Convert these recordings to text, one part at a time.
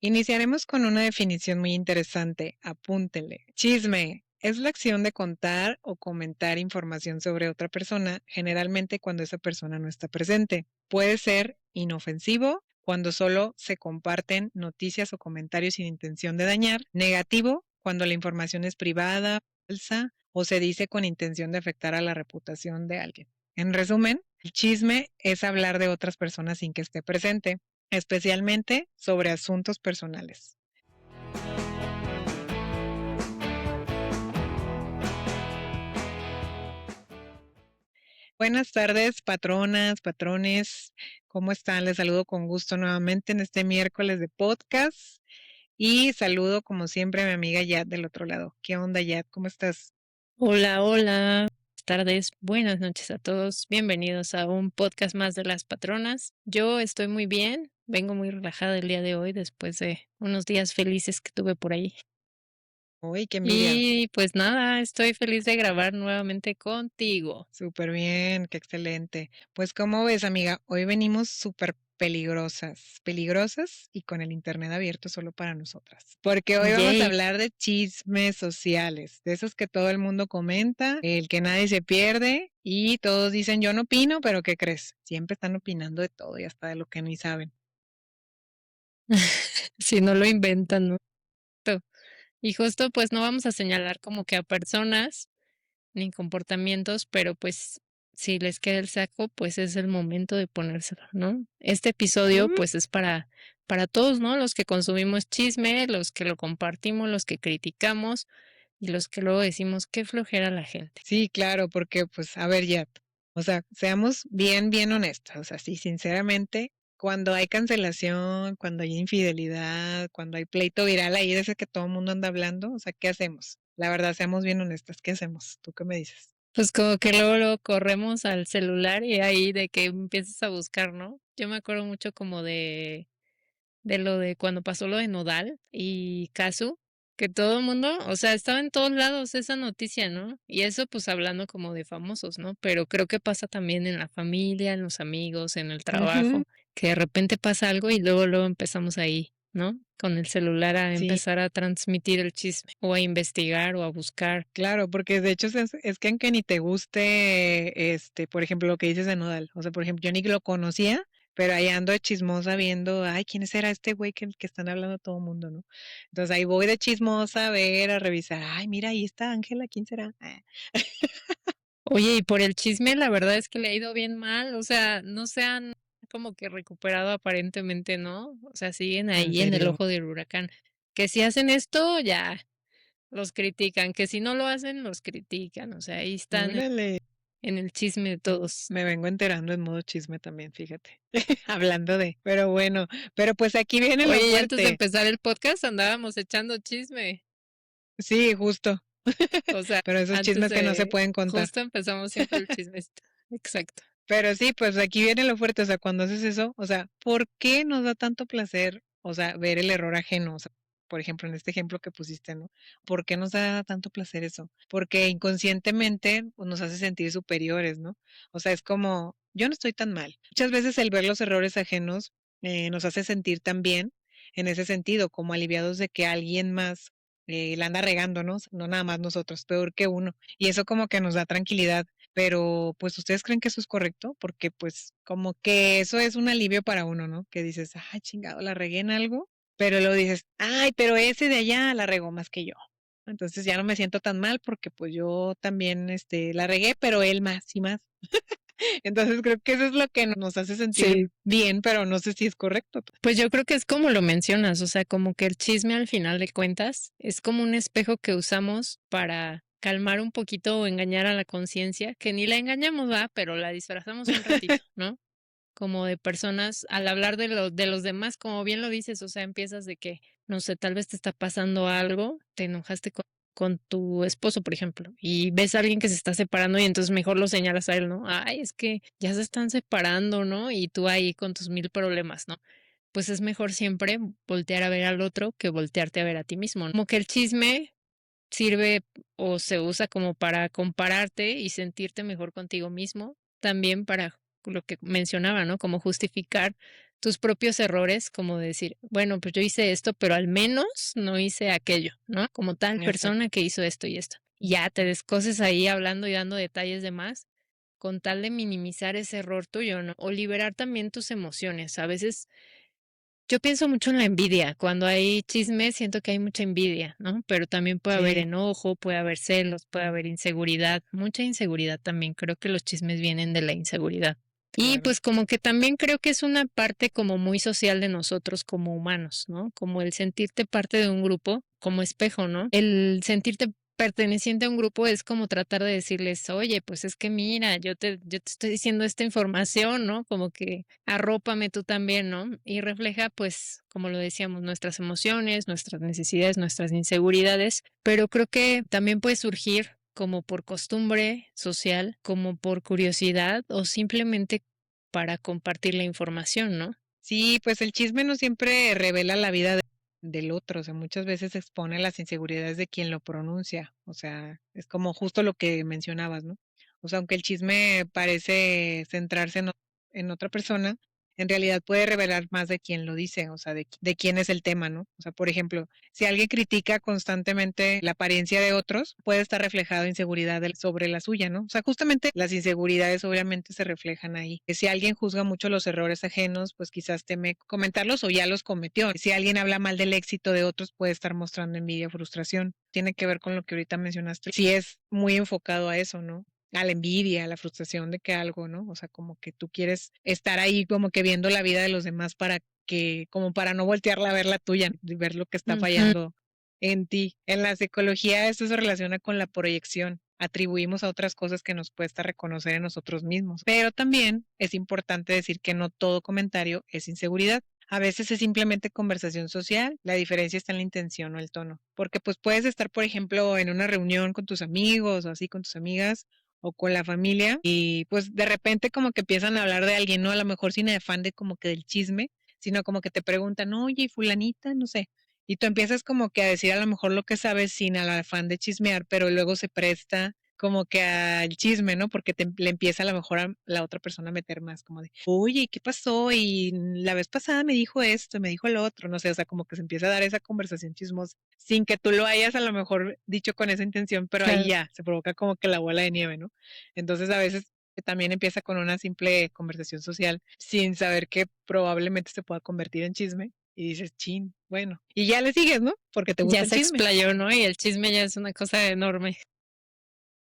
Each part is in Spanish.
Iniciaremos con una definición muy interesante. Apúntele. Chisme es la acción de contar o comentar información sobre otra persona, generalmente cuando esa persona no está presente. Puede ser inofensivo cuando solo se comparten noticias o comentarios sin intención de dañar. Negativo cuando la información es privada, falsa o se dice con intención de afectar a la reputación de alguien. En resumen, el chisme es hablar de otras personas sin que esté presente, especialmente sobre asuntos personales. Buenas tardes, patronas, patrones. ¿Cómo están? Les saludo con gusto nuevamente en este miércoles de podcast y saludo como siempre a mi amiga Yat del otro lado. ¿Qué onda, Yat? ¿Cómo estás? Hola, hola. Buenas tardes, buenas noches a todos. Bienvenidos a un podcast más de las patronas. Yo estoy muy bien, vengo muy relajada el día de hoy después de unos días felices que tuve por ahí. Uy, qué envidia. Y pues nada, estoy feliz de grabar nuevamente contigo. Súper bien, qué excelente. Pues, ¿cómo ves, amiga? Hoy venimos súper peligrosas, peligrosas y con el internet abierto solo para nosotras. Porque hoy vamos a Yay. hablar de chismes sociales, de esos que todo el mundo comenta, el que nadie se pierde y todos dicen yo no opino, pero ¿qué crees? Siempre están opinando de todo y hasta de lo que ni saben. Si no lo inventan, ¿no? Y justo pues no vamos a señalar como que a personas ni comportamientos, pero pues si les queda el saco, pues es el momento de ponérselo, ¿no? Este episodio Mm, pues es para todos, ¿no? Los que consumimos chisme, los que lo compartimos, los que criticamos y los que luego decimos qué flojera la gente. sí, claro, porque pues a ver ya, o sea, seamos bien, bien honestos, o sea, sí, sinceramente, cuando hay cancelación, cuando hay infidelidad, cuando hay pleito viral ahí de ese que todo el mundo anda hablando, o sea, ¿qué hacemos? La verdad, seamos bien honestas, ¿qué hacemos? ¿Tú qué me dices? Pues como que luego corremos al celular y ahí de que empiezas a buscar, ¿no? Yo me acuerdo mucho como de lo de cuando pasó lo de Nodal y Casu, que todo el mundo, o sea, estaba en todos lados esa noticia, ¿no? Y eso pues hablando como de famosos, ¿no? Pero creo que pasa también en la familia, en los amigos, en el Ujú, trabajo, que de repente pasa algo y luego empezamos ahí, ¿no? Con el celular a sí, empezar a transmitir el chisme o a investigar o a buscar. claro, porque de hecho es que aunque ni te guste, por ejemplo, lo que dices de Nodal, o sea, por ejemplo, yo ni lo conocía, pero ahí ando de chismosa viendo, ay, ¿quién será este güey que están hablando todo el mundo, no? Entonces ahí voy de chismosa a ver, a revisar, ay, mira, ahí está Ángela, ¿quién será? Ah. Oye, y por el chisme, la verdad es que le ha ido bien mal, o sea, no se han como que recuperado aparentemente, ¿no? O sea, siguen ¿En ahí en el serio? ojo del huracán. Que si hacen esto, ya los critican, que si no lo hacen, los critican, o sea, ahí están Órale. en el chisme de todos. Me vengo enterando en modo chisme también, fíjate. Hablando de, pero bueno, pero pues aquí viene lo Oye, y antes de fuerte. empezar el podcast andábamos echando chisme, Sí, justo. o sea, Pero esos antes chismes que no se de pueden contar. justo empezamos siempre el chismecito. Exacto. Pero sí, pues aquí viene lo fuerte, o sea, cuando haces eso, o sea, ¿por qué nos da tanto placer, o sea, ver el error ajeno? O sea, por ejemplo, en este ejemplo que pusiste, ¿no? ¿Por qué nos da tanto placer eso? Porque inconscientemente pues, nos hace sentir superiores, ¿no? O sea, es como, yo no estoy tan mal. Muchas veces el ver los errores ajenos nos hace sentir tan bien en ese sentido, como aliviados de que alguien más la anda regando, ¿no? No nada más nosotros, peor que uno. Y eso como que nos da tranquilidad, pero, pues, ¿ustedes creen que eso es correcto? Porque, pues, como que eso es un alivio para uno, ¿no? Que dices: "Ay, chingado, la regué en algo", pero luego dices: "Ay, pero ese de allá la regó más que yo". Entonces, ya no me siento tan mal porque, pues, yo también, la regué, pero él más y más. Entonces, creo que eso es lo que nos hace sentir Sí. bien, pero no sé si es correcto. Pues yo creo que es como lo mencionas, o sea, como que el chisme al final de cuentas es como un espejo que usamos para calmar un poquito o engañar a la conciencia, que ni la engañamos, va, pero la disfrazamos un ratito, ¿no? Como de personas, al hablar de los demás, como bien lo dices, o sea, empiezas de que, no sé, tal vez te está pasando algo, te enojaste con tu esposo, por ejemplo, y ves a alguien que se está separando y entonces mejor lo señalas a él, ¿no? Ay, es que ya se están separando, ¿no? Y tú ahí con tus mil problemas, ¿no? Pues es mejor siempre voltear a ver al otro que voltearte a ver a ti mismo, ¿no? Como que el chisme sirve o se usa como para compararte y sentirte mejor contigo mismo, también para lo que mencionaba, ¿no? Como justificar tus propios errores, como decir, bueno, pues yo hice esto, pero al menos no hice aquello, ¿no? Como tal persona Exacto. que hizo esto y esto. Y ya te descoses ahí hablando y dando detalles de más, con tal de minimizar ese error tuyo, ¿no? O liberar también tus emociones. A veces yo pienso mucho en la envidia. Cuando hay chisme, siento que hay mucha envidia, ¿no? Pero también puede haber Sí, enojo, puede haber celos, puede haber inseguridad, mucha inseguridad también. Creo que los chismes vienen de la inseguridad. Y claro. pues como que también creo que es una parte como muy social de nosotros como humanos, ¿no? Como el sentirte parte de un grupo, como espejo, ¿no? El sentirte perteneciente a un grupo es como tratar de decirles, oye, pues es que mira, yo te estoy diciendo esta información, ¿no? Como que arrópame tú también, ¿no? Y refleja, pues, como lo decíamos, nuestras emociones, nuestras necesidades, nuestras inseguridades, pero creo que también puede surgir como por costumbre social, como por curiosidad o simplemente para compartir la información, ¿no? Sí, pues el chisme no siempre revela la vida del otro, o sea, muchas veces expone las inseguridades de quien lo pronuncia, o sea, es como justo lo que mencionabas, ¿no? O sea, aunque el chisme parece centrarse en otra persona, en realidad puede revelar más de quien lo dice, o sea, de quién es el tema, ¿no? O sea, por ejemplo, si alguien critica constantemente la apariencia de otros, puede estar reflejado inseguridad sobre la suya, ¿no? O sea, justamente las inseguridades obviamente se reflejan ahí. Que si alguien juzga mucho los errores ajenos, pues quizás teme comentarlos o ya los cometió. Si alguien habla mal del éxito de otros, puede estar mostrando envidia o frustración. Tiene que ver con lo que ahorita mencionaste. Si es muy enfocado a eso, ¿no? A la envidia, a la frustración de que algo, ¿no? O sea, como que tú quieres estar ahí como que viendo la vida de los demás para que, como para no voltearla a ver la tuya, y ver lo que está Ujú. fallando en ti. En la psicología esto se relaciona con la proyección. Atribuimos a otras cosas que nos cuesta reconocer en nosotros mismos. Pero también es importante decir que no todo comentario es inseguridad. A veces es simplemente conversación social, la diferencia está en la intención o el tono. Porque pues puedes estar, por ejemplo, en una reunión con tus amigos o así con tus amigas o con la familia y pues de repente como que empiezan a hablar de alguien, ¿no? A lo mejor sin afán de como que del chisme, sino como que te preguntan, oye, fulanita, no sé. Y tú empiezas como que a decir a lo mejor lo que sabes sin al afán de chismear, pero luego se presta como que al chisme, ¿no? Porque le empieza a lo mejor a la otra persona a meter más, como de, oye, ¿qué pasó? Y la vez pasada me dijo esto, me dijo lo otro, no sé, o sea, como que se empieza a dar esa conversación chismosa, sin que tú lo hayas a lo mejor dicho con esa intención, pero ahí Claro. ya se provoca como que la bola de nieve, ¿no? Entonces a veces también empieza con una simple conversación social, sin saber que probablemente se pueda convertir en chisme, y dices, chin, bueno, y ya le sigues, ¿no? Porque te Ya gusta el se chisme. explayó, ¿no? Y el chisme ya es una cosa enorme.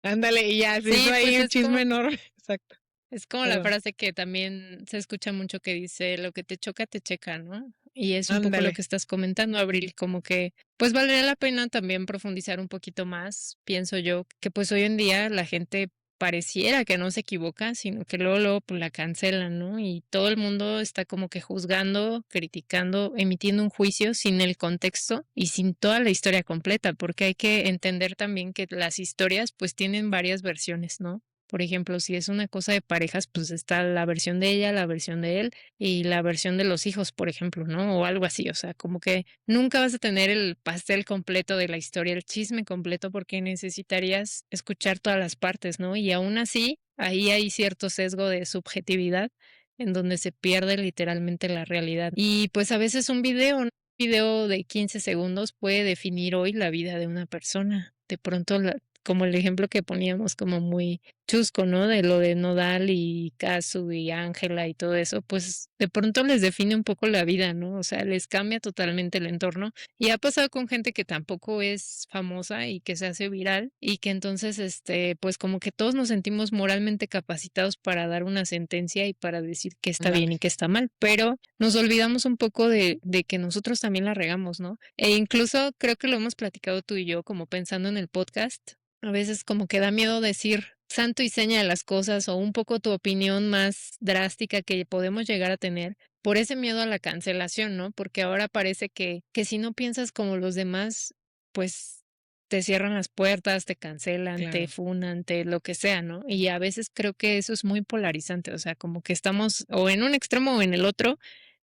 Ándale, y ya se hizo Sí, ahí pues un chisme enorme. Exacto, es como la perdón. frase que también se escucha mucho que dice: "Lo que te choca, te checa", ¿no? Y es un poco lo Ándale, que estás comentando, Abril, como que, pues, valdría la pena también profundizar un poquito más, pienso yo, que, pues, hoy en día la gente pareciera que no se equivoca, sino que luego, pues, la cancelan, ¿no? Y todo el mundo está como que juzgando, criticando, emitiendo un juicio sin el contexto y sin toda la historia completa, porque hay que entender también que las historias, pues, tienen varias versiones, ¿no? Por ejemplo, si es una cosa de parejas, pues está la versión de ella, la versión de él y la versión de los hijos, por ejemplo, ¿no? O algo así, o sea, como que nunca vas a tener el pastel completo de la historia, el chisme completo, porque necesitarías escuchar todas las partes, ¿no? Y aún así, ahí hay cierto sesgo de subjetividad en donde se pierde literalmente la realidad. Y pues a veces un video, ¿no? Un video de 15 segundos puede definir hoy la vida de una persona. De pronto, como el ejemplo que poníamos como muy chusco, ¿no? De lo de Nodal y Casu y Ángela y todo eso, pues de pronto les define un poco la vida, ¿no? O sea, les cambia totalmente el entorno. Y ha pasado con gente que tampoco es famosa y que se hace viral y que entonces, pues como que todos nos sentimos moralmente capacitados para dar una sentencia y para decir qué está bien y ándale. qué está mal, pero nos olvidamos un poco de que nosotros también la regamos, ¿no? E incluso creo que lo hemos platicado tú y yo como pensando en el podcast. A veces como que da miedo decir santo y seña de las cosas o un poco tu opinión más drástica que podemos llegar a tener por ese miedo a la cancelación, ¿no? Porque ahora parece que si no piensas como los demás, pues te cierran las puertas, te cancelan, te Claro, funan, te lo que sea, ¿no? Y a veces creo que eso es muy polarizante, o sea, como que estamos o en un extremo o en el otro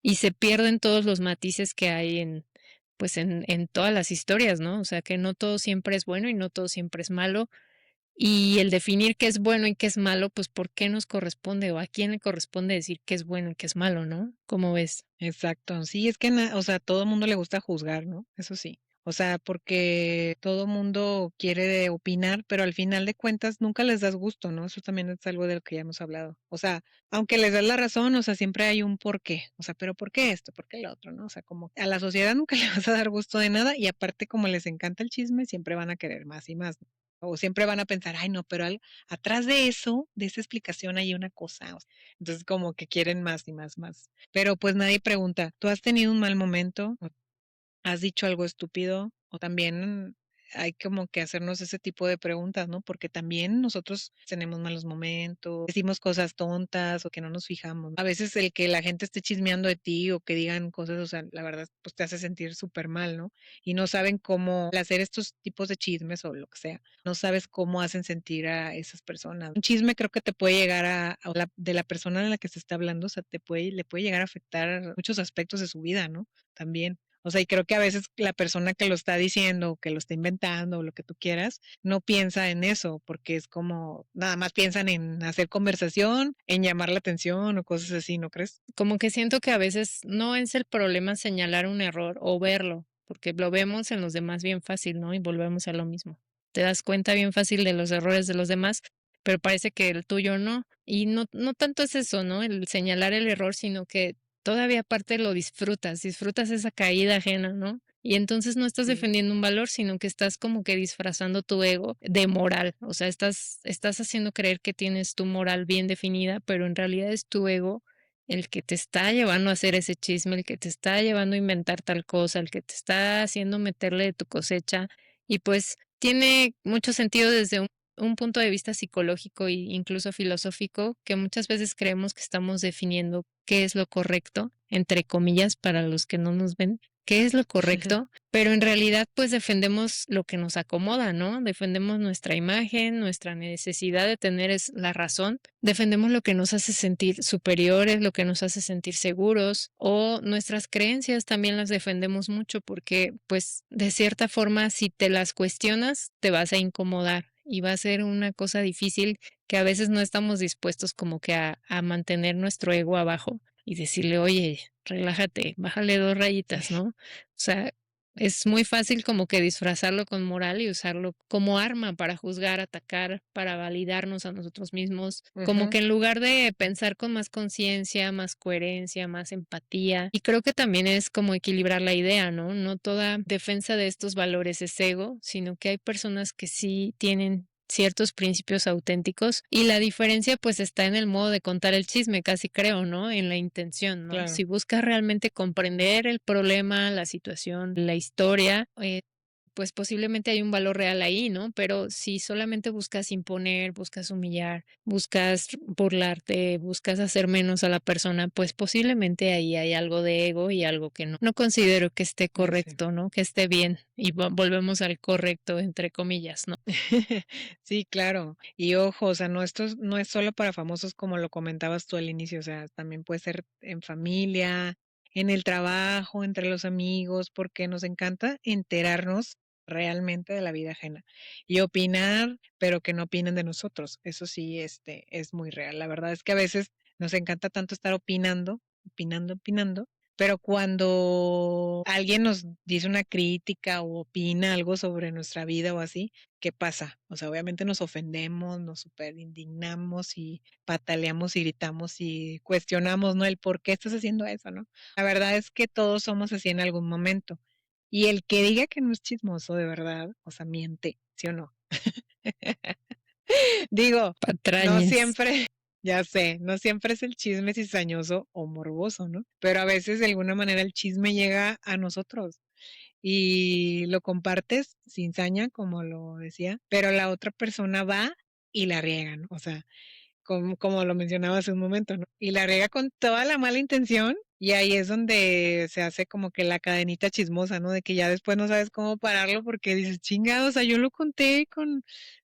y se pierden todos los matices que hay en, pues en todas las historias, ¿no? O sea, que no todo siempre es bueno y no todo siempre es malo Y el definir qué es bueno y qué es malo, pues, ¿por qué nos corresponde o a quién le corresponde decir qué es bueno y qué es malo, no? ¿Cómo ves? Exacto. Sí, es que o sea, todo el mundo le gusta juzgar, ¿no? Eso sí. O sea, porque todo mundo quiere opinar, pero al final de cuentas nunca les das gusto, ¿no? Eso también es algo de lo que ya hemos hablado. O sea, aunque les das la razón, o sea, siempre hay un porqué. O sea, pero ¿por qué esto? ¿Por qué lo otro? ¿No? O sea, como a la sociedad nunca le vas a dar gusto de nada y aparte como les encanta el chisme, siempre van a querer más y más, ¿no? O siempre van a pensar, ay, no, pero atrás de eso, de esa explicación hay una cosa. O sea, entonces como que quieren más y más, más. Pero pues nadie pregunta, ¿tú has tenido un mal momento? ¿O has dicho algo estúpido? O también hay como que hacernos ese tipo de preguntas, ¿no? Porque también nosotros tenemos malos momentos, decimos cosas tontas o que no nos fijamos. A veces el que la gente esté chismeando de ti o que digan cosas, o sea, la verdad, pues te hace sentir súper mal, ¿no? Y no saben cómo al hacer estos tipos de chismes o lo que sea, no sabes cómo hacen sentir a esas personas. Un chisme creo que te puede llegar de la persona en la que se está hablando, o sea, le puede llegar a afectar muchos aspectos de su vida, ¿no? También. O sea, y creo que a veces la persona que lo está diciendo, o que lo está inventando, o lo que tú quieras, no piensa en eso, porque es como, nada más piensan en hacer conversación, en llamar la atención o cosas así, ¿no crees? Como que siento que a veces no es el problema señalar un error o verlo, porque lo vemos en los demás bien fácil, ¿no? Y volvemos a lo mismo. Te das cuenta bien fácil de los errores de los demás, pero parece que el tuyo no. Y no tanto es eso, ¿no? El señalar el error, sino que todavía aparte lo disfrutas, disfrutas esa caída ajena, ¿no? Y entonces no estás Sí. defendiendo un valor, sino que estás como que disfrazando tu ego de moral. O sea, estás haciendo creer que tienes tu moral bien definida, pero en realidad es tu ego el que te está llevando a hacer ese chisme, el que te está llevando a inventar tal cosa, el que te está haciendo meterle de tu cosecha. Y pues tiene mucho sentido desde un punto de vista psicológico e incluso filosófico, que muchas veces creemos que estamos definiendo qué es lo correcto, entre comillas, para los que no nos ven, qué es lo correcto, pero en realidad pues defendemos lo que nos acomoda, ¿no? Defendemos nuestra imagen, nuestra necesidad de tener es la razón, defendemos lo que nos hace sentir superiores, lo que nos hace sentir seguros o nuestras creencias también las defendemos mucho porque pues de cierta forma si te las cuestionas te vas a incomodar y va a ser una cosa difícil que a veces no estamos dispuestos como que a mantener nuestro ego abajo y decirle, oye, relájate, bájale 2 rayitas, ¿no? O sea, es muy fácil como que disfrazarlo con moral y usarlo como arma para juzgar, atacar, para validarnos a nosotros mismos, como Ujú, que en lugar de pensar con más conciencia, más coherencia, más empatía, y creo que también es como equilibrar la idea, ¿no? No toda defensa de estos valores es ego, sino que hay personas que sí tienen ciertos principios auténticos y la diferencia pues está en el modo de contar el chisme, casi creo, ¿no? En la intención, ¿no? claro. Si buscas realmente comprender el problema, la situación, la historia, pues posiblemente hay un valor real ahí, ¿no? Pero si solamente buscas imponer, buscas humillar, buscas burlarte, buscas hacer menos a la persona, pues posiblemente ahí hay algo de ego y algo que no considero que esté Ya sé. correcto, ¿no? Que esté bien. Y volvemos al correcto, entre comillas, ¿no? Sí, claro. Y ojo, o sea, esto no es solo para famosos como lo comentabas tú al inicio, o sea, también puede ser en familia, en el trabajo, entre los amigos, porque nos encanta enterarnos realmente de la vida ajena y opinar, pero que no opinen de nosotros. Eso sí, es muy real. La verdad es que a veces nos encanta tanto estar opinando, opinando, opinando, pero cuando alguien nos dice una crítica o opina algo sobre nuestra vida o así, ¿qué pasa? O sea, obviamente nos ofendemos, nos super indignamos y pataleamos y gritamos y cuestionamos, ¿no? El por qué estás haciendo eso, ¿no? La verdad es que todos somos así en algún momento. Y el que diga que no es chismoso de verdad, o sea, miente, ¿sí o no? Digo, no Patrañas. siempre, ya sé, no siempre es el chisme cizañoso o morboso, ¿no? Pero a veces de alguna manera el chisme llega a nosotros y lo compartes sin saña, como lo decía, pero la otra persona va y la riega, ¿no? O sea, como lo mencionaba hace un momento, ¿no? Y la riega con toda la mala intención y ahí es donde se hace como que la cadenita chismosa, ¿no? De que ya después no sabes cómo pararlo porque dices, chingado, o sea, yo lo conté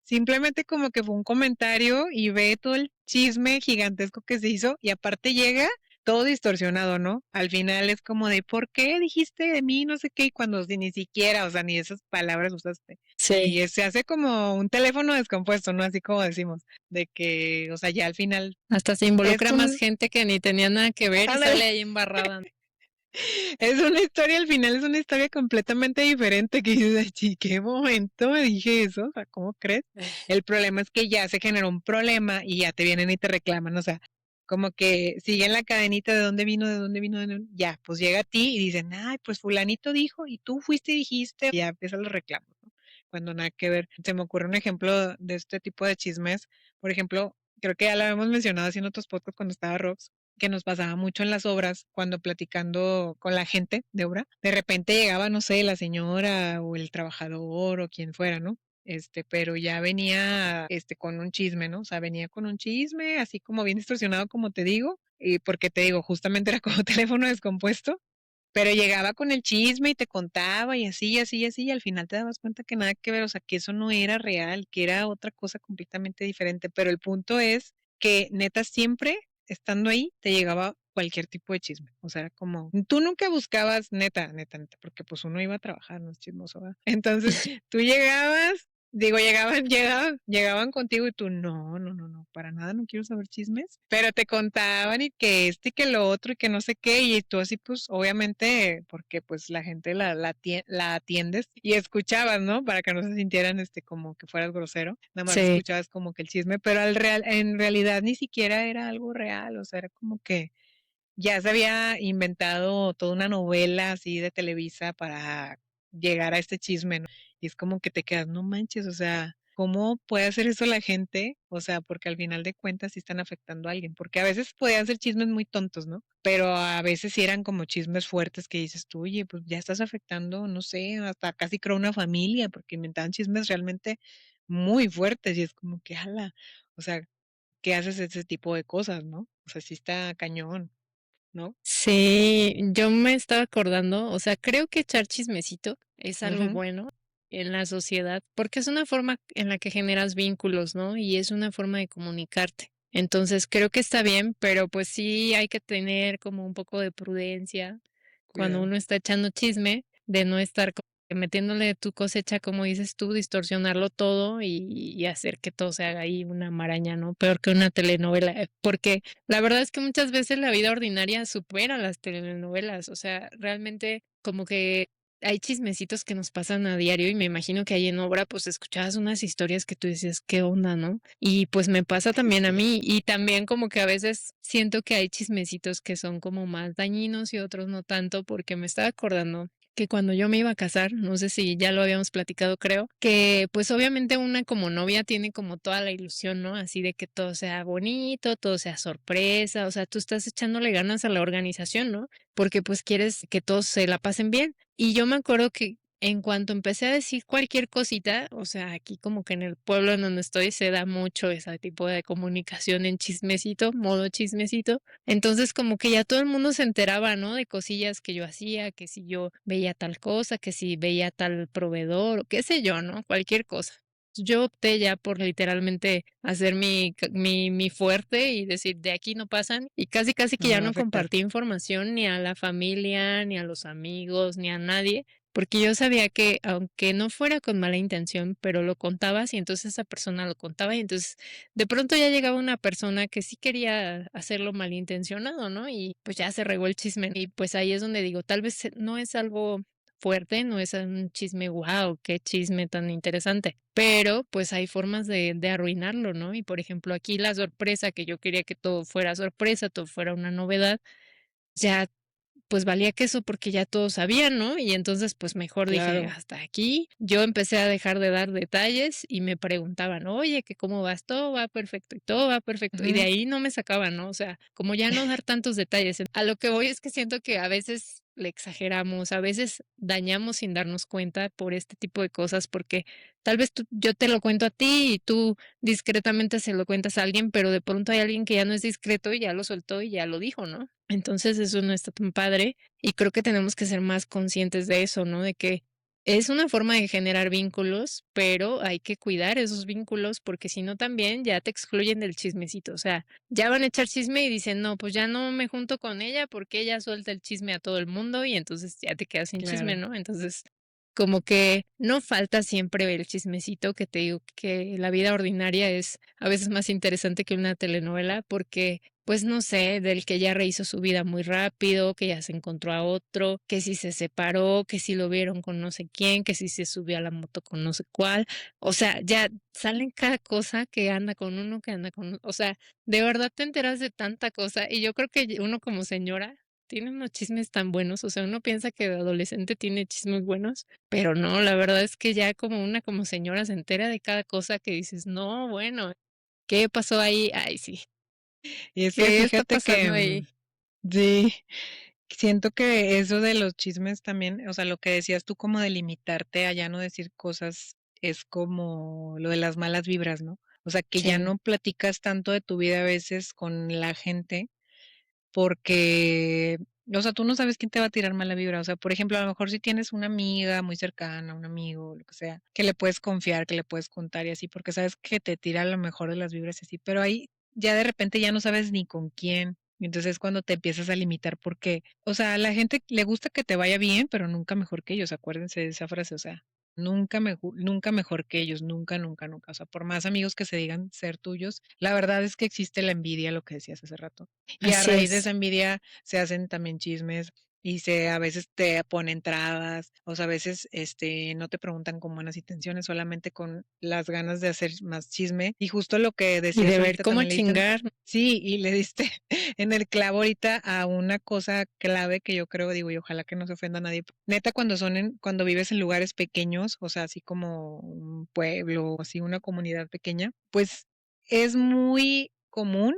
simplemente como que fue un comentario y ve todo el chisme gigantesco que se hizo y aparte llega todo distorsionado, ¿no? Al final es como de, ¿por qué dijiste de mí no sé qué? Y cuando ni siquiera, o sea, ni esas palabras usaste. Sí, Y se hace como un teléfono descompuesto, ¿no? Así como decimos, de que, o sea, ya al final hasta se es involucra más un, gente que ni tenía nada que ver y ándale, sale ahí embarrada. es una historia, al final es una historia completamente diferente que dices, "Ay, sí, ¿qué momento me dije eso? O sea, ¿cómo crees? El problema es que ya se generó un problema y ya te vienen y te reclaman, o sea, como que siguen la cadenita de dónde vino, de dónde vino, ya, pues llega a ti y dicen, ay, pues fulanito dijo y tú fuiste y dijiste, y ya empiezan los reclamos, ¿no? Cuando nada que ver. Se me ocurre un ejemplo de este tipo de chismes, por ejemplo, creo que ya lo habíamos mencionado así en otros podcasts cuando estaba Rox, que nos pasaba mucho en las obras, cuando platicando con la gente de obra, de repente llegaba, no sé, la señora o el trabajador o quien fuera, ¿no? Pero ya venía, con un chisme, ¿no? O sea, venía con un chisme, así como bien distorsionado, como te digo, y porque te digo, justamente era como teléfono descompuesto, pero llegaba con el chisme y te contaba y así, y así, y así, y al final te dabas cuenta que nada que ver, o sea, que eso no era real, que era otra cosa completamente diferente. Pero el punto es que neta siempre estando ahí te llegaba cualquier tipo de chisme. O sea, era como, tú nunca buscabas neta, neta, neta, porque pues uno iba a trabajar, no es chismoso, ¿verdad? Entonces, tú llegabas, digo, llegaban contigo y tú, no, no, no, no, para nada no quiero saber chismes, pero te contaban y que y que lo otro y que no sé qué, y tú así pues obviamente, porque pues la gente la atiendes y escuchabas, ¿no? Para que no se sintieran como que fueras grosero, nada más Sí. escuchabas como que el chisme, pero en realidad ni siquiera era algo real, o sea, era como que ya se había inventado toda una novela así de Televisa para llegar a este chisme, ¿no? Y es como que te quedas, no manches, o sea, ¿cómo puede hacer eso la gente? O sea, porque al final de cuentas sí están afectando a alguien, porque a veces podían ser chismes muy tontos, ¿no? Pero a veces sí eran como chismes fuertes que dices tú, oye, pues ya estás afectando, no sé, hasta casi creo una familia, porque inventaban chismes realmente muy fuertes y es como que, ala, o sea, ¿qué haces ese tipo de cosas, no? O sea, sí está cañón. ¿No? Sí, yo me estaba acordando, o sea, creo que echar chismecito es algo Ujú, bueno en la sociedad, porque es una forma en la que generas vínculos, ¿no? Y es una forma de comunicarte. Entonces, creo que está bien, pero pues sí hay que tener como un poco de prudencia cuando cuidado. uno está echando chisme, de no estar como que metiéndole tu cosecha, como dices tú, distorsionarlo todo y hacer que todo se haga ahí una maraña, ¿no? Peor que una telenovela, porque la verdad es que muchas veces la vida ordinaria supera las telenovelas, o sea, realmente como que hay chismecitos que nos pasan a diario y me imagino que ahí en obra pues escuchabas unas historias que tú decías, ¿qué onda, no? Y pues me pasa también a Sí. mí y también como que a veces siento que hay chismecitos que son como más dañinos y otros no tanto, porque me estaba acordando que cuando yo me iba a casar, no sé si ya lo habíamos platicado, creo, que pues obviamente una como novia tiene como toda la ilusión, ¿no? Así de que todo sea bonito, todo sea sorpresa, o sea, tú estás echándole ganas a la organización, ¿no? Porque pues quieres que todos se la pasen bien. Y yo me acuerdo que en cuanto empecé a decir cualquier cosita, o sea, aquí como que en el pueblo en donde estoy se da mucho ese tipo de comunicación en chismecito, modo chismecito, entonces, como que ya todo el mundo se enteraba, ¿no? De cosillas que yo hacía, que si yo veía tal cosa, que si veía tal proveedor, o qué sé yo, ¿no? Cualquier cosa. Yo opté ya por literalmente hacer mi fuerte y decir, de aquí no pasan, y casi casi que No me ya va a no afectar. compartí información ni a la familia, ni a los amigos, ni a nadie, porque yo sabía que aunque no fuera con mala intención, pero lo contabas y entonces esa persona lo contaba y entonces de pronto ya llegaba una persona que sí quería hacerlo malintencionado, ¿no? Y pues ya se regó el chisme. Y pues ahí es donde digo, tal vez no es algo fuerte, no es un chisme, wow, qué chisme tan interesante. Pero pues hay formas de arruinarlo, ¿no? Y por ejemplo, aquí la sorpresa, que yo quería que todo fuera sorpresa, todo fuera una novedad, ya pues valía queso porque ya todos sabían, ¿no? Y entonces, pues mejor dije, Claro. hasta aquí. Yo empecé a dejar de dar detalles y me preguntaban, oye, que cómo vas, todo va perfecto y todo va perfecto. Y de Ujú. ahí no me sacaban, ¿no? O sea, como ya no dar tantos detalles. A lo que voy es que siento que a veces le exageramos, a veces dañamos sin darnos cuenta por este tipo de cosas, porque tal vez yo te lo cuento a ti y tú discretamente se lo cuentas a alguien, pero de pronto hay alguien que ya no es discreto y ya lo soltó y ya lo dijo, ¿no? Entonces eso no está tan padre y creo que tenemos que ser más conscientes de eso, ¿no? De que Es una forma de generar vínculos, pero hay que cuidar esos vínculos, porque si no también ya te excluyen del chismecito. O sea, ya van a echar chisme y dicen: "No, pues ya no me junto con ella porque ella suelta el chisme a todo el mundo", y entonces ya te quedas sin chisme, Claro. ¿no? Entonces, como que no falta siempre el chismecito, que te digo que la vida ordinaria es a veces más interesante que una telenovela, porque pues no sé, del que ya rehizo su vida muy rápido, que ya se encontró a otro, que si se separó, que si lo vieron con no sé quién, que si se subió a la moto con no sé cuál. O sea, ya salen cada cosa que anda con uno, que anda con o sea, de verdad te enteras de tanta cosa y yo creo que uno como señora tiene unos chismes tan buenos, o sea, uno piensa que de adolescente tiene chismes buenos, pero no, la verdad es que ya como una como señora se entera de cada cosa que dices: "No, bueno, ¿qué pasó ahí? Ay, sí, Y es que ¿qué está fíjate pasando que, ahí?". sí, siento que eso de los chismes también, o sea, lo que decías tú como de limitarte a ya no decir cosas, es como lo de las malas vibras, ¿no? O sea, que ya Sí, no platicas tanto de tu vida a veces con la gente porque, o sea, tú no sabes quién te va a tirar mala vibra. O sea, por ejemplo, a lo mejor si tienes una amiga muy cercana, un amigo, lo que sea, que le puedes confiar, que le puedes contar y así, porque sabes que te tira lo mejor de las vibras y así, pero ahí ya de repente ya no sabes ni con quién. Y entonces es cuando te empiezas a limitar porque, o sea, a la gente le gusta que te vaya bien, pero nunca mejor que ellos. Acuérdense de esa frase, o sea, nunca mejor que ellos, nunca, nunca, nunca. O sea, por más amigos que se digan ser tuyos, la verdad es que existe la envidia, lo que decías hace rato. Y a así raíz de es. esa envidia se hacen también chismes y a veces te ponen trabas, o sea, a veces no te preguntan con buenas intenciones, solamente con las ganas de hacer más chisme. Y justo lo que Y decías de ver ahorita cómo también le diste, chingar. sí, y le diste en el clavo ahorita a una cosa clave que yo creo, digo, y ojalá que no se ofenda a nadie. Neta, cuando vives en lugares pequeños, o sea, así como un pueblo, así una comunidad pequeña, pues es muy común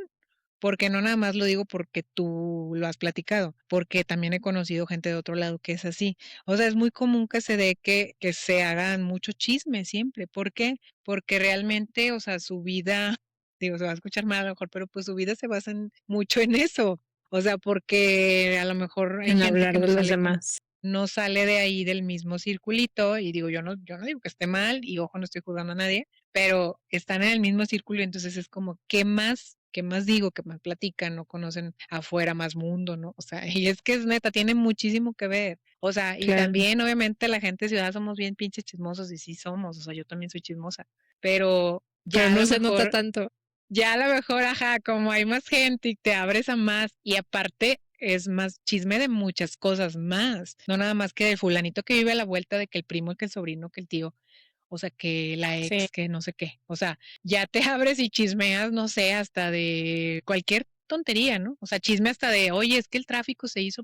porque no nada más lo digo porque tú lo has platicado, porque también he conocido gente de otro lado que es así. O sea, es muy común que se dé que se hagan mucho chisme siempre. ¿Por qué? Porque realmente, o sea, su vida, digo, se va a escuchar mal a lo mejor, pero pues su vida se basa mucho en eso. O sea, porque a lo mejor hay En gente hablar que de los demás. no sale de ahí del mismo circulito, y digo, yo no digo que esté mal, y ojo, no estoy juzgando a nadie, pero están en el mismo círculo, y entonces es como, qué más digo? ¿Qué más platican? ¿No conocen afuera más mundo, no? O sea, y es que es neta, tiene muchísimo que ver. O sea, y Claro, también, obviamente, la gente de ciudad somos bien pinches chismosos, y sí somos, o sea, yo también soy chismosa, pero pero no se nota tanto. ya a lo mejor, ajá, como hay más gente y te abres a más, y aparte es más chisme de muchas cosas más, no nada más que del fulanito que vive a la vuelta, de que el primo, que el sobrino, que el tío, o sea, que la Sí, ex, que no sé qué. O sea, ya te abres y chismeas, no sé, hasta de cualquier tontería, ¿no? O sea, chisme hasta de, oye, es que el tráfico se hizo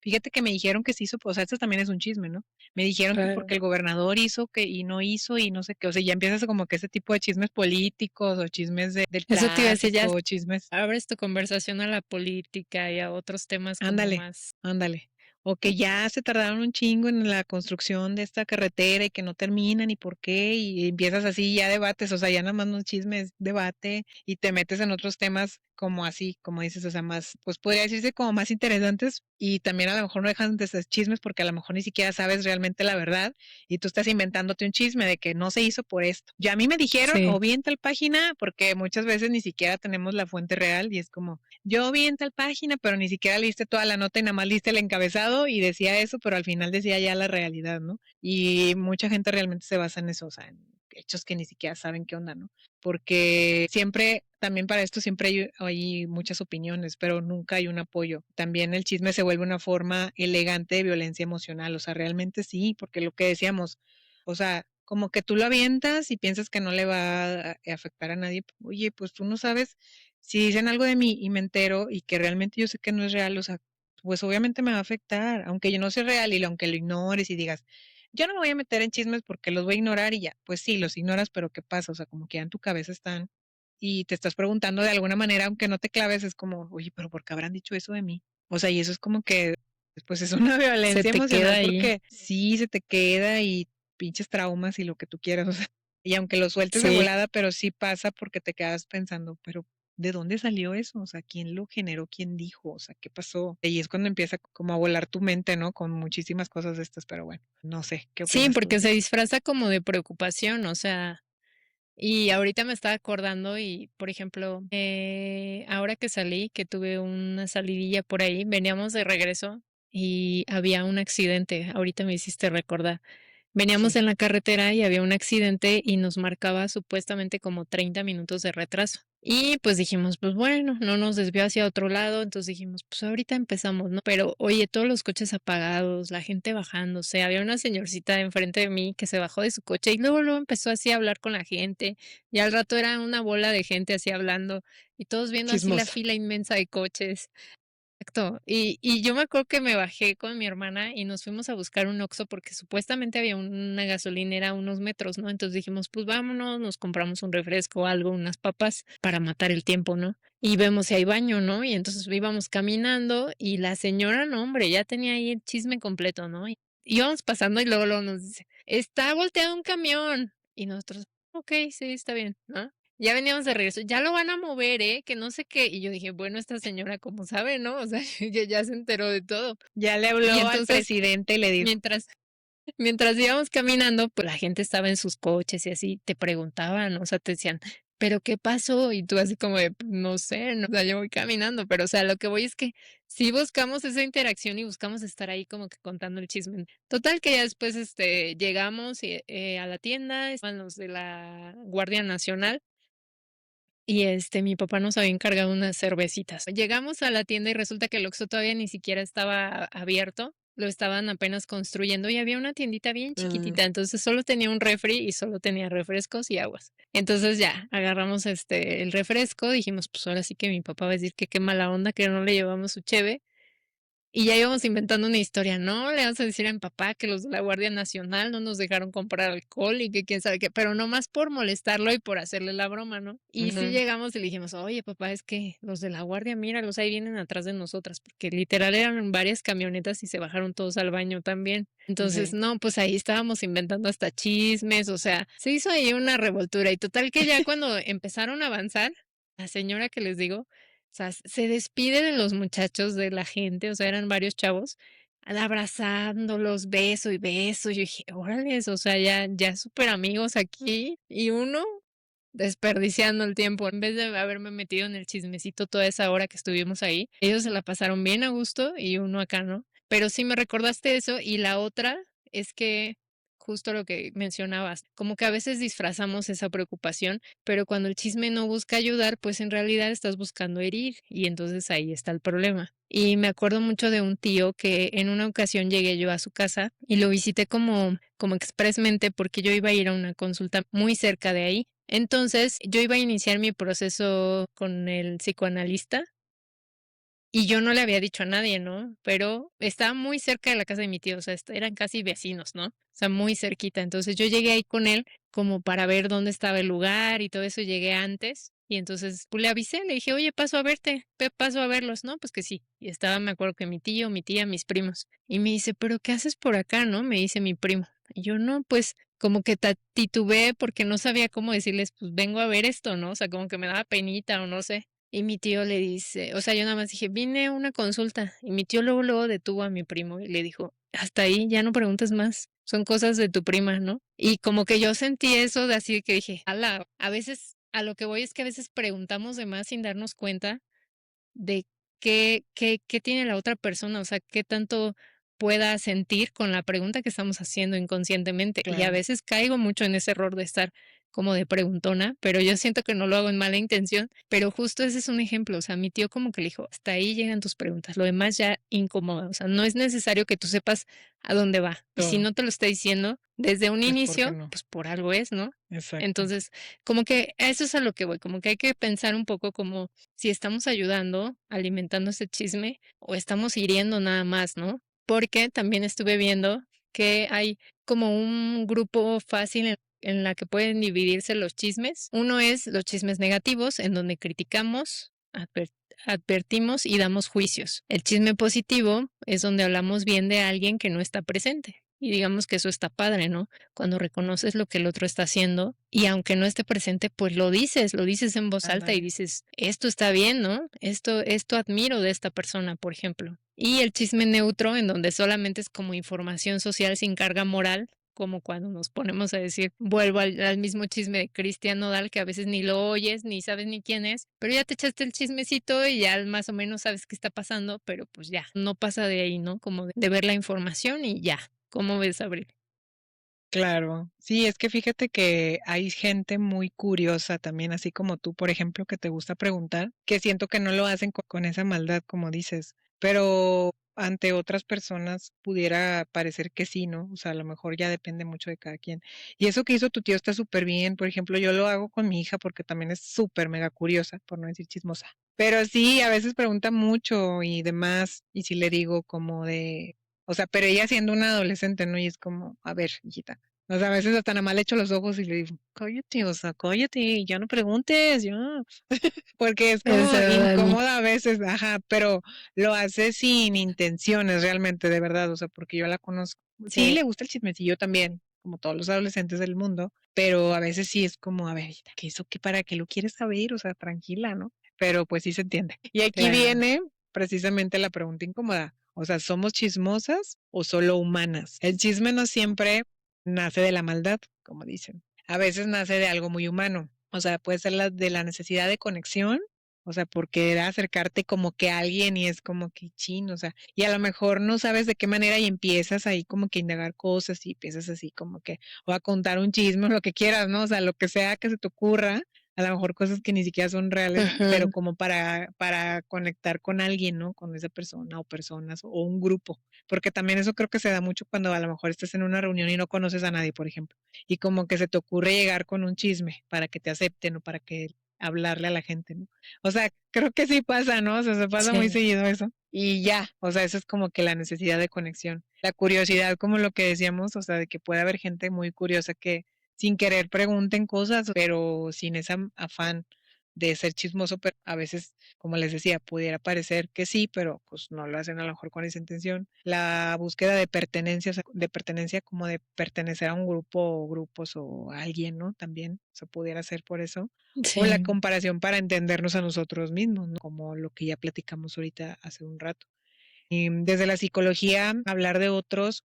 fíjate que me dijeron que se hizo, o sea, esto también es un chisme, ¿no? Me dijeron que claro. porque el gobernador hizo que y no hizo y no sé qué. O sea, ya empiezas como que ese tipo de chismes políticos o chismes del Eso te iba a decir, ya tráfico, chismes. abres tu conversación a la política y a otros temas como Ándale, más. ándale. O que ya se tardaron un chingo en la construcción de esta carretera y que no terminan y por qué, y empiezas así, ya debates, o sea, ya nada más no es chisme, es debate y te metes en otros temas como así, como dices, o sea, más, pues podría decirse como más interesantes y también a lo mejor no dejan de ser chismes porque a lo mejor ni siquiera sabes realmente la verdad y tú estás inventándote un chisme de que no se hizo por esto. Ya a mí me dijeron Sí, o vi en tal página porque muchas veces ni siquiera tenemos la fuente real y es como yo vi en tal página, pero ni siquiera leíste toda la nota y nada más leíste el encabezado y decía eso, pero al final decía ya la realidad, ¿no? Y mucha gente realmente se basa en eso, o sea, en hechos que ni siquiera saben qué onda, ¿no? Porque siempre, también para esto siempre hay muchas opiniones, pero nunca hay un apoyo. También el chisme se vuelve una forma elegante de violencia emocional, o sea, realmente sí, porque lo que decíamos, o sea, como que tú lo avientas y piensas que no le va a afectar a nadie. Oye, pues tú no sabes si dicen algo de mí y me entero y que realmente yo sé que no es real, o sea, pues obviamente me va a afectar, aunque yo no sea real y aunque lo ignores y digas, yo no me voy a meter en chismes porque los voy a ignorar y ya, pues sí, los ignoras, pero ¿qué pasa? O sea, como que ya en tu cabeza están y te estás preguntando de alguna manera, aunque no te claves, es como, oye, pero ¿por qué habrán dicho eso de mí? O sea, y eso es como que, pues es una se violencia te queda emocional ahí. porque sí se te queda y pinches traumas y lo que tú quieras, o sea, y aunque lo sueltes de Sí, volada, pero sí pasa porque te quedas pensando, pero ¿de dónde salió eso? O sea, ¿quién lo generó? ¿Quién dijo? O sea, ¿qué pasó? Y es cuando empieza como a volar tu mente, ¿no? Con muchísimas cosas de estas, pero bueno, no sé, ¿qué Sí, opinas tú? porque se disfraza como de preocupación, o sea, y ahorita me estaba acordando y, por ejemplo, ahora que salí, que tuve una salidilla por ahí, veníamos de regreso y había un accidente, ahorita me hiciste recordar. Veníamos Sí, en la carretera y había un accidente y nos marcaba supuestamente como 30 minutos de retraso. Y pues dijimos, pues bueno, no nos desvió hacia otro lado, entonces dijimos, pues ahorita empezamos, ¿no? Pero oye, todos los coches apagados, la gente bajándose, había una señorcita enfrente de mí que se bajó de su coche y luego empezó así a hablar con la gente y al rato era una bola de gente así hablando y todos viendo así la chismosa. fila inmensa de coches. Exacto. Y yo me acuerdo que me bajé con mi hermana y nos fuimos a buscar un Oxxo porque supuestamente había una gasolinera a unos metros, ¿no? Entonces dijimos, pues vámonos, nos compramos un refresco o algo, unas papas para matar el tiempo, ¿no? Y vemos si hay baño, ¿no? Y entonces íbamos caminando y la señora, no, hombre, ya tenía ahí el chisme completo, ¿no? Y íbamos pasando y luego nos dice, está volteado un camión. Y nosotros, ok, sí, está bien, ¿no? Ya veníamos de regreso, ya lo van a mover, que no sé qué. Y yo dije, bueno, esta señora, ¿cómo sabe, no? O sea, que ya se enteró de todo. Ya le Y habló al entonces, presidente y le dijo, mientras mientras íbamos caminando, pues la gente estaba en sus coches y así, te preguntaban, o sea, te decían, ¿pero qué pasó? Y tú así como de, no sé, no, o sea, yo voy caminando, pero o sea, lo que voy es que sí buscamos esa interacción y buscamos estar ahí como que contando el chisme. Total que ya después, llegamos a la tienda, estaban los de la Guardia Nacional y, mi papá nos había encargado unas cervecitas. Llegamos a la tienda y resulta que el Oxxo todavía ni siquiera estaba abierto, lo estaban apenas construyendo y había una tiendita bien "Mm, chiquitita, entonces solo tenía un refri y solo tenía refrescos y aguas. Entonces ya, agarramos, el refresco, dijimos: "Pues ahora sí que mi papá va a decir que qué mala onda que no le llevamos su cheve". Y ya íbamos inventando una historia, ¿no? Le vamos a decir a mi papá que los de la Guardia Nacional no nos dejaron comprar alcohol y que quién sabe qué, pero nomás por molestarlo y por hacerle la broma, ¿no? Y sí ujú, llegamos y le dijimos, oye, papá, es que los de la Guardia, míralos, ahí vienen atrás de nosotras, porque literal eran varias camionetas y se bajaron todos al baño también. Entonces, sí, no, pues ahí estábamos inventando hasta chismes, o sea, se hizo ahí una revoltura y total que ya cuando empezaron a avanzar, la señora que les digo, o sea, se despide de los muchachos, de la gente, o sea, eran varios chavos, abrazándolos, beso y beso. Yo dije: "Órales, o sea, ya súper amigos aquí", y uno desperdiciando el tiempo. En vez de haberme metido en el chismecito toda esa hora que estuvimos ahí, ellos se la pasaron bien a gusto y uno acá, ¿no? Pero sí me recordaste eso, y la otra es que justo lo que mencionabas, como que a veces disfrazamos esa preocupación, pero cuando el chisme no busca ayudar, pues en realidad estás buscando herir y entonces ahí está el problema. Y me acuerdo mucho de un tío que en una ocasión llegué yo a su casa y lo visité como expresmente porque yo iba a ir a una consulta muy cerca de ahí. Entonces, yo iba a iniciar mi proceso con el psicoanalista y yo no le había dicho a nadie, ¿no? Pero estaba muy cerca de la casa de mi tío, o sea, eran casi vecinos, ¿no? O sea, muy cerquita. Entonces yo llegué ahí con él como para ver dónde estaba el lugar y todo eso, llegué antes. Y entonces pues, le avisé, le dije, oye, paso a verte, paso a verlos, ¿no? Pues que sí. Y estaba, me acuerdo que mi tío, mi tía, mis primos. Y me dice, ¿pero qué haces por acá, no? Me dice mi primo. Y yo, no, pues como que titubeé porque no sabía cómo decirles, pues vengo a ver esto, ¿no? O sea, como que me daba penita o no sé. Y mi tío le dice, o sea, yo nada más dije, vine a una consulta. Y mi tío luego detuvo a mi primo y le dijo, hasta ahí, ya no preguntes más. Son cosas de tu prima, ¿no? Y como que yo sentí eso de así que dije, ala, a veces, a lo que voy es que a veces preguntamos de más sin darnos cuenta de qué tiene la otra persona, o sea, qué tanto pueda sentir con la pregunta que estamos haciendo inconscientemente. Y a claro, veces caigo mucho en ese error de estar como de preguntona, pero yo siento que no lo hago en mala intención, pero justo ese es un ejemplo, o sea, mi tío como que le dijo, hasta ahí llegan tus preguntas, lo demás ya incomoda, o sea, no es necesario que tú sepas a dónde va. Y si todo, no te lo está diciendo desde un es porque inicio, no, pues por algo es, ¿no? exacto, Entonces, como que a eso es a lo que voy, como que hay que pensar un poco como si estamos ayudando, alimentando ese chisme o estamos hiriendo nada más, ¿no? Porque también estuve viendo que hay como un grupo fácil en la que pueden dividirse los chismes. Uno es los chismes negativos, en donde criticamos, advertimos y damos juicios. El chisme positivo es donde hablamos bien de alguien que no está presente. Y digamos que eso está padre, ¿no? Cuando reconoces lo que el otro está haciendo y aunque no esté presente, pues lo dices en voz alta y Ándale. dices, esto está bien, ¿no? Esto admiro de esta persona, por ejemplo. Y el chisme neutro, en donde solamente es como información social sin carga moral, como cuando nos ponemos a decir, vuelvo al mismo chisme de Cristian Nodal, que a veces ni lo oyes, ni sabes ni quién es, pero ya te echaste el chismecito y ya más o menos sabes qué está pasando, pero pues ya, no pasa de ahí, ¿no? Como de ver la información y ya. ¿Cómo ves, Abril? Claro. Sí, es que fíjate que hay gente muy curiosa también, así como tú, por ejemplo, que te gusta preguntar, que siento que no lo hacen con esa maldad, como dices, pero ante otras personas pudiera parecer que sí, ¿no? O sea, a lo mejor ya depende mucho de cada quien. Y eso que hizo tu tío está súper bien. Por ejemplo, yo lo hago con mi hija porque también es súper mega curiosa, por no decir chismosa. Pero sí, a veces pregunta mucho y demás, y sí le digo como de, o sea, pero ella siendo una adolescente, ¿no? Y es como, a ver, hijita. O sea, a veces hasta nada más le echo los ojos y le digo, cállate, o sea, cállate, ya no preguntes, ya. Porque es como Esa Dani. incómoda a veces, ajá, pero lo hace sin intenciones realmente, de verdad, o sea, porque yo la conozco. Sí, Sí, le gusta el chismecillo también, como todos los adolescentes del mundo, pero a veces sí es como, a ver, hijita, ¿qué eso qué para qué lo quieres saber? O sea, tranquila, ¿no? Pero pues sí se entiende. Y aquí claro. viene precisamente la pregunta incómoda. O sea, ¿somos chismosas o solo humanas? El chisme no siempre nace de la maldad, como dicen. A veces nace de algo muy humano. O sea, puede ser de la necesidad de conexión, o sea, porque da acercarte como que a alguien y es como que chin, o sea, y a lo mejor no sabes de qué manera y empiezas ahí como que a indagar cosas y empiezas así como que, o a contar un chisme o lo que quieras, ¿no? O sea, lo que sea que se te ocurra, a lo mejor cosas que ni siquiera son reales, pero Ujú. como para conectar con alguien, ¿no? Con esa persona o personas o un grupo. Porque también eso creo que se da mucho cuando a lo mejor estás en una reunión y no conoces a nadie, por ejemplo, y como que se te ocurre llegar con un chisme para que te acepten o para que hablarle a la gente, ¿no? O sea, creo que sí pasa, ¿no? O sea, se pasa muy Sí, seguido eso. Y ya, o sea, eso es como que la necesidad de conexión. La curiosidad, como lo que decíamos, o sea, de que puede haber gente muy curiosa que sin querer pregunten cosas, pero sin ese afán de ser chismoso, pero a veces, como les decía, pudiera parecer que sí, pero pues no lo hacen a lo mejor con esa intención. La búsqueda de pertenencia, o sea, de pertenencia como de pertenecer a un grupo o grupos o a alguien, ¿no? También se pudiera hacer por eso. O la sí, comparación para entendernos a nosotros mismos, ¿no? Como lo que ya platicamos ahorita hace un rato. Y desde la psicología, hablar de otros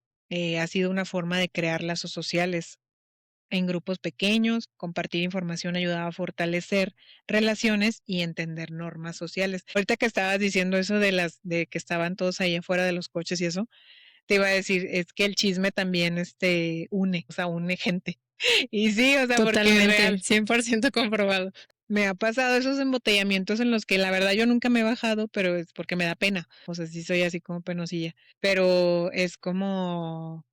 ha sido una forma de crear lazos sociales en grupos pequeños. Compartir información ayudaba a fortalecer relaciones y entender normas sociales. Ahorita que estabas diciendo eso de que estaban todos ahí afuera de los coches y eso, te iba a decir, es que el chisme también une, o sea, une gente. Y sí, o sea, porque es totalmente, real. 100% comprobado. Me ha pasado esos embotellamientos en los que la verdad yo nunca me he bajado, pero es porque me da pena. O sea, sí soy así como penosilla. Pero es como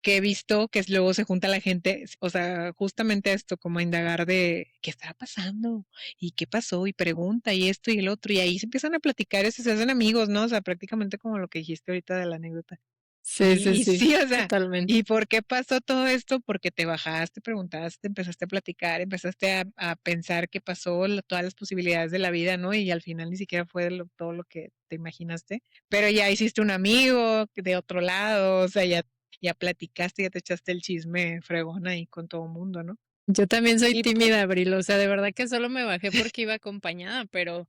que he visto que luego se junta la gente, o sea, justamente esto, como a indagar de qué está pasando y qué pasó y pregunta y esto y el otro. Y ahí se empiezan a platicar y se hacen amigos, ¿no? O sea, prácticamente como lo que dijiste ahorita de la anécdota. Sí, Y, sí, y sí, sí, o sea, totalmente. ¿y por qué pasó todo esto? Porque te bajaste, preguntaste, empezaste a platicar, empezaste a pensar qué pasó, todas las posibilidades de la vida, ¿no? Y al final ni siquiera fue todo lo que te imaginaste, pero ya hiciste un amigo de otro lado, o sea, ya platicaste, ya te echaste el chisme fregón ahí con todo el mundo, ¿no? Yo también soy Y pues, tímida, Abril, o sea, de verdad que solo me bajé porque iba acompañada, pero,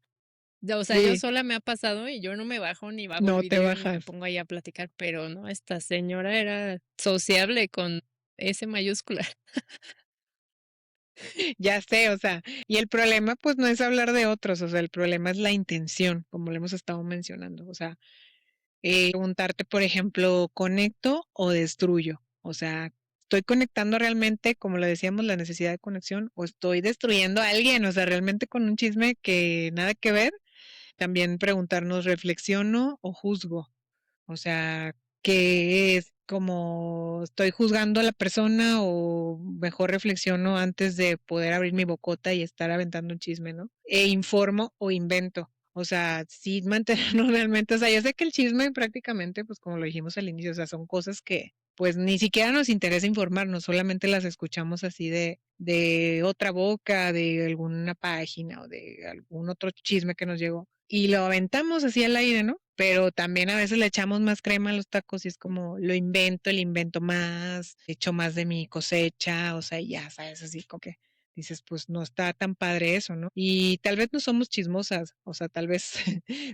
o sea, yo sí, sola me ha pasado y yo no me bajo, ni bajo el no te video, ni me bajas. pongo ahí a platicar, pero no, esta señora era sociable con S mayúscula. Ya sé, o sea, y el problema pues no es hablar de otros, o sea, el problema es la intención, como lo hemos estado mencionando, o sea, preguntarte, por ejemplo, ¿conecto o destruyo? O sea, ¿estoy conectando realmente, como lo decíamos, la necesidad de conexión, o estoy destruyendo a alguien? O sea, realmente con un chisme que nada que ver. También preguntarnos, ¿reflexiono o juzgo? O sea, ¿qué es? Como estoy juzgando a la persona o mejor reflexiono antes de poder abrir mi bocota y estar aventando un chisme, ¿no? E informo o invento. O sea, sí mantenernos realmente, o sea, yo sé que el chisme prácticamente, pues como lo dijimos al inicio, o sea, son cosas que pues ni siquiera nos interesa informarnos, solamente las escuchamos así de otra boca, de alguna página o de algún otro chisme que nos llegó y lo aventamos así al aire, ¿no? pero también a veces le echamos más crema a los tacos y es como lo invento, le invento más, echo más de mi cosecha, o sea, ya sabes, así como que dices, pues no está tan padre eso, ¿no? Y tal vez no somos chismosas, o sea, tal vez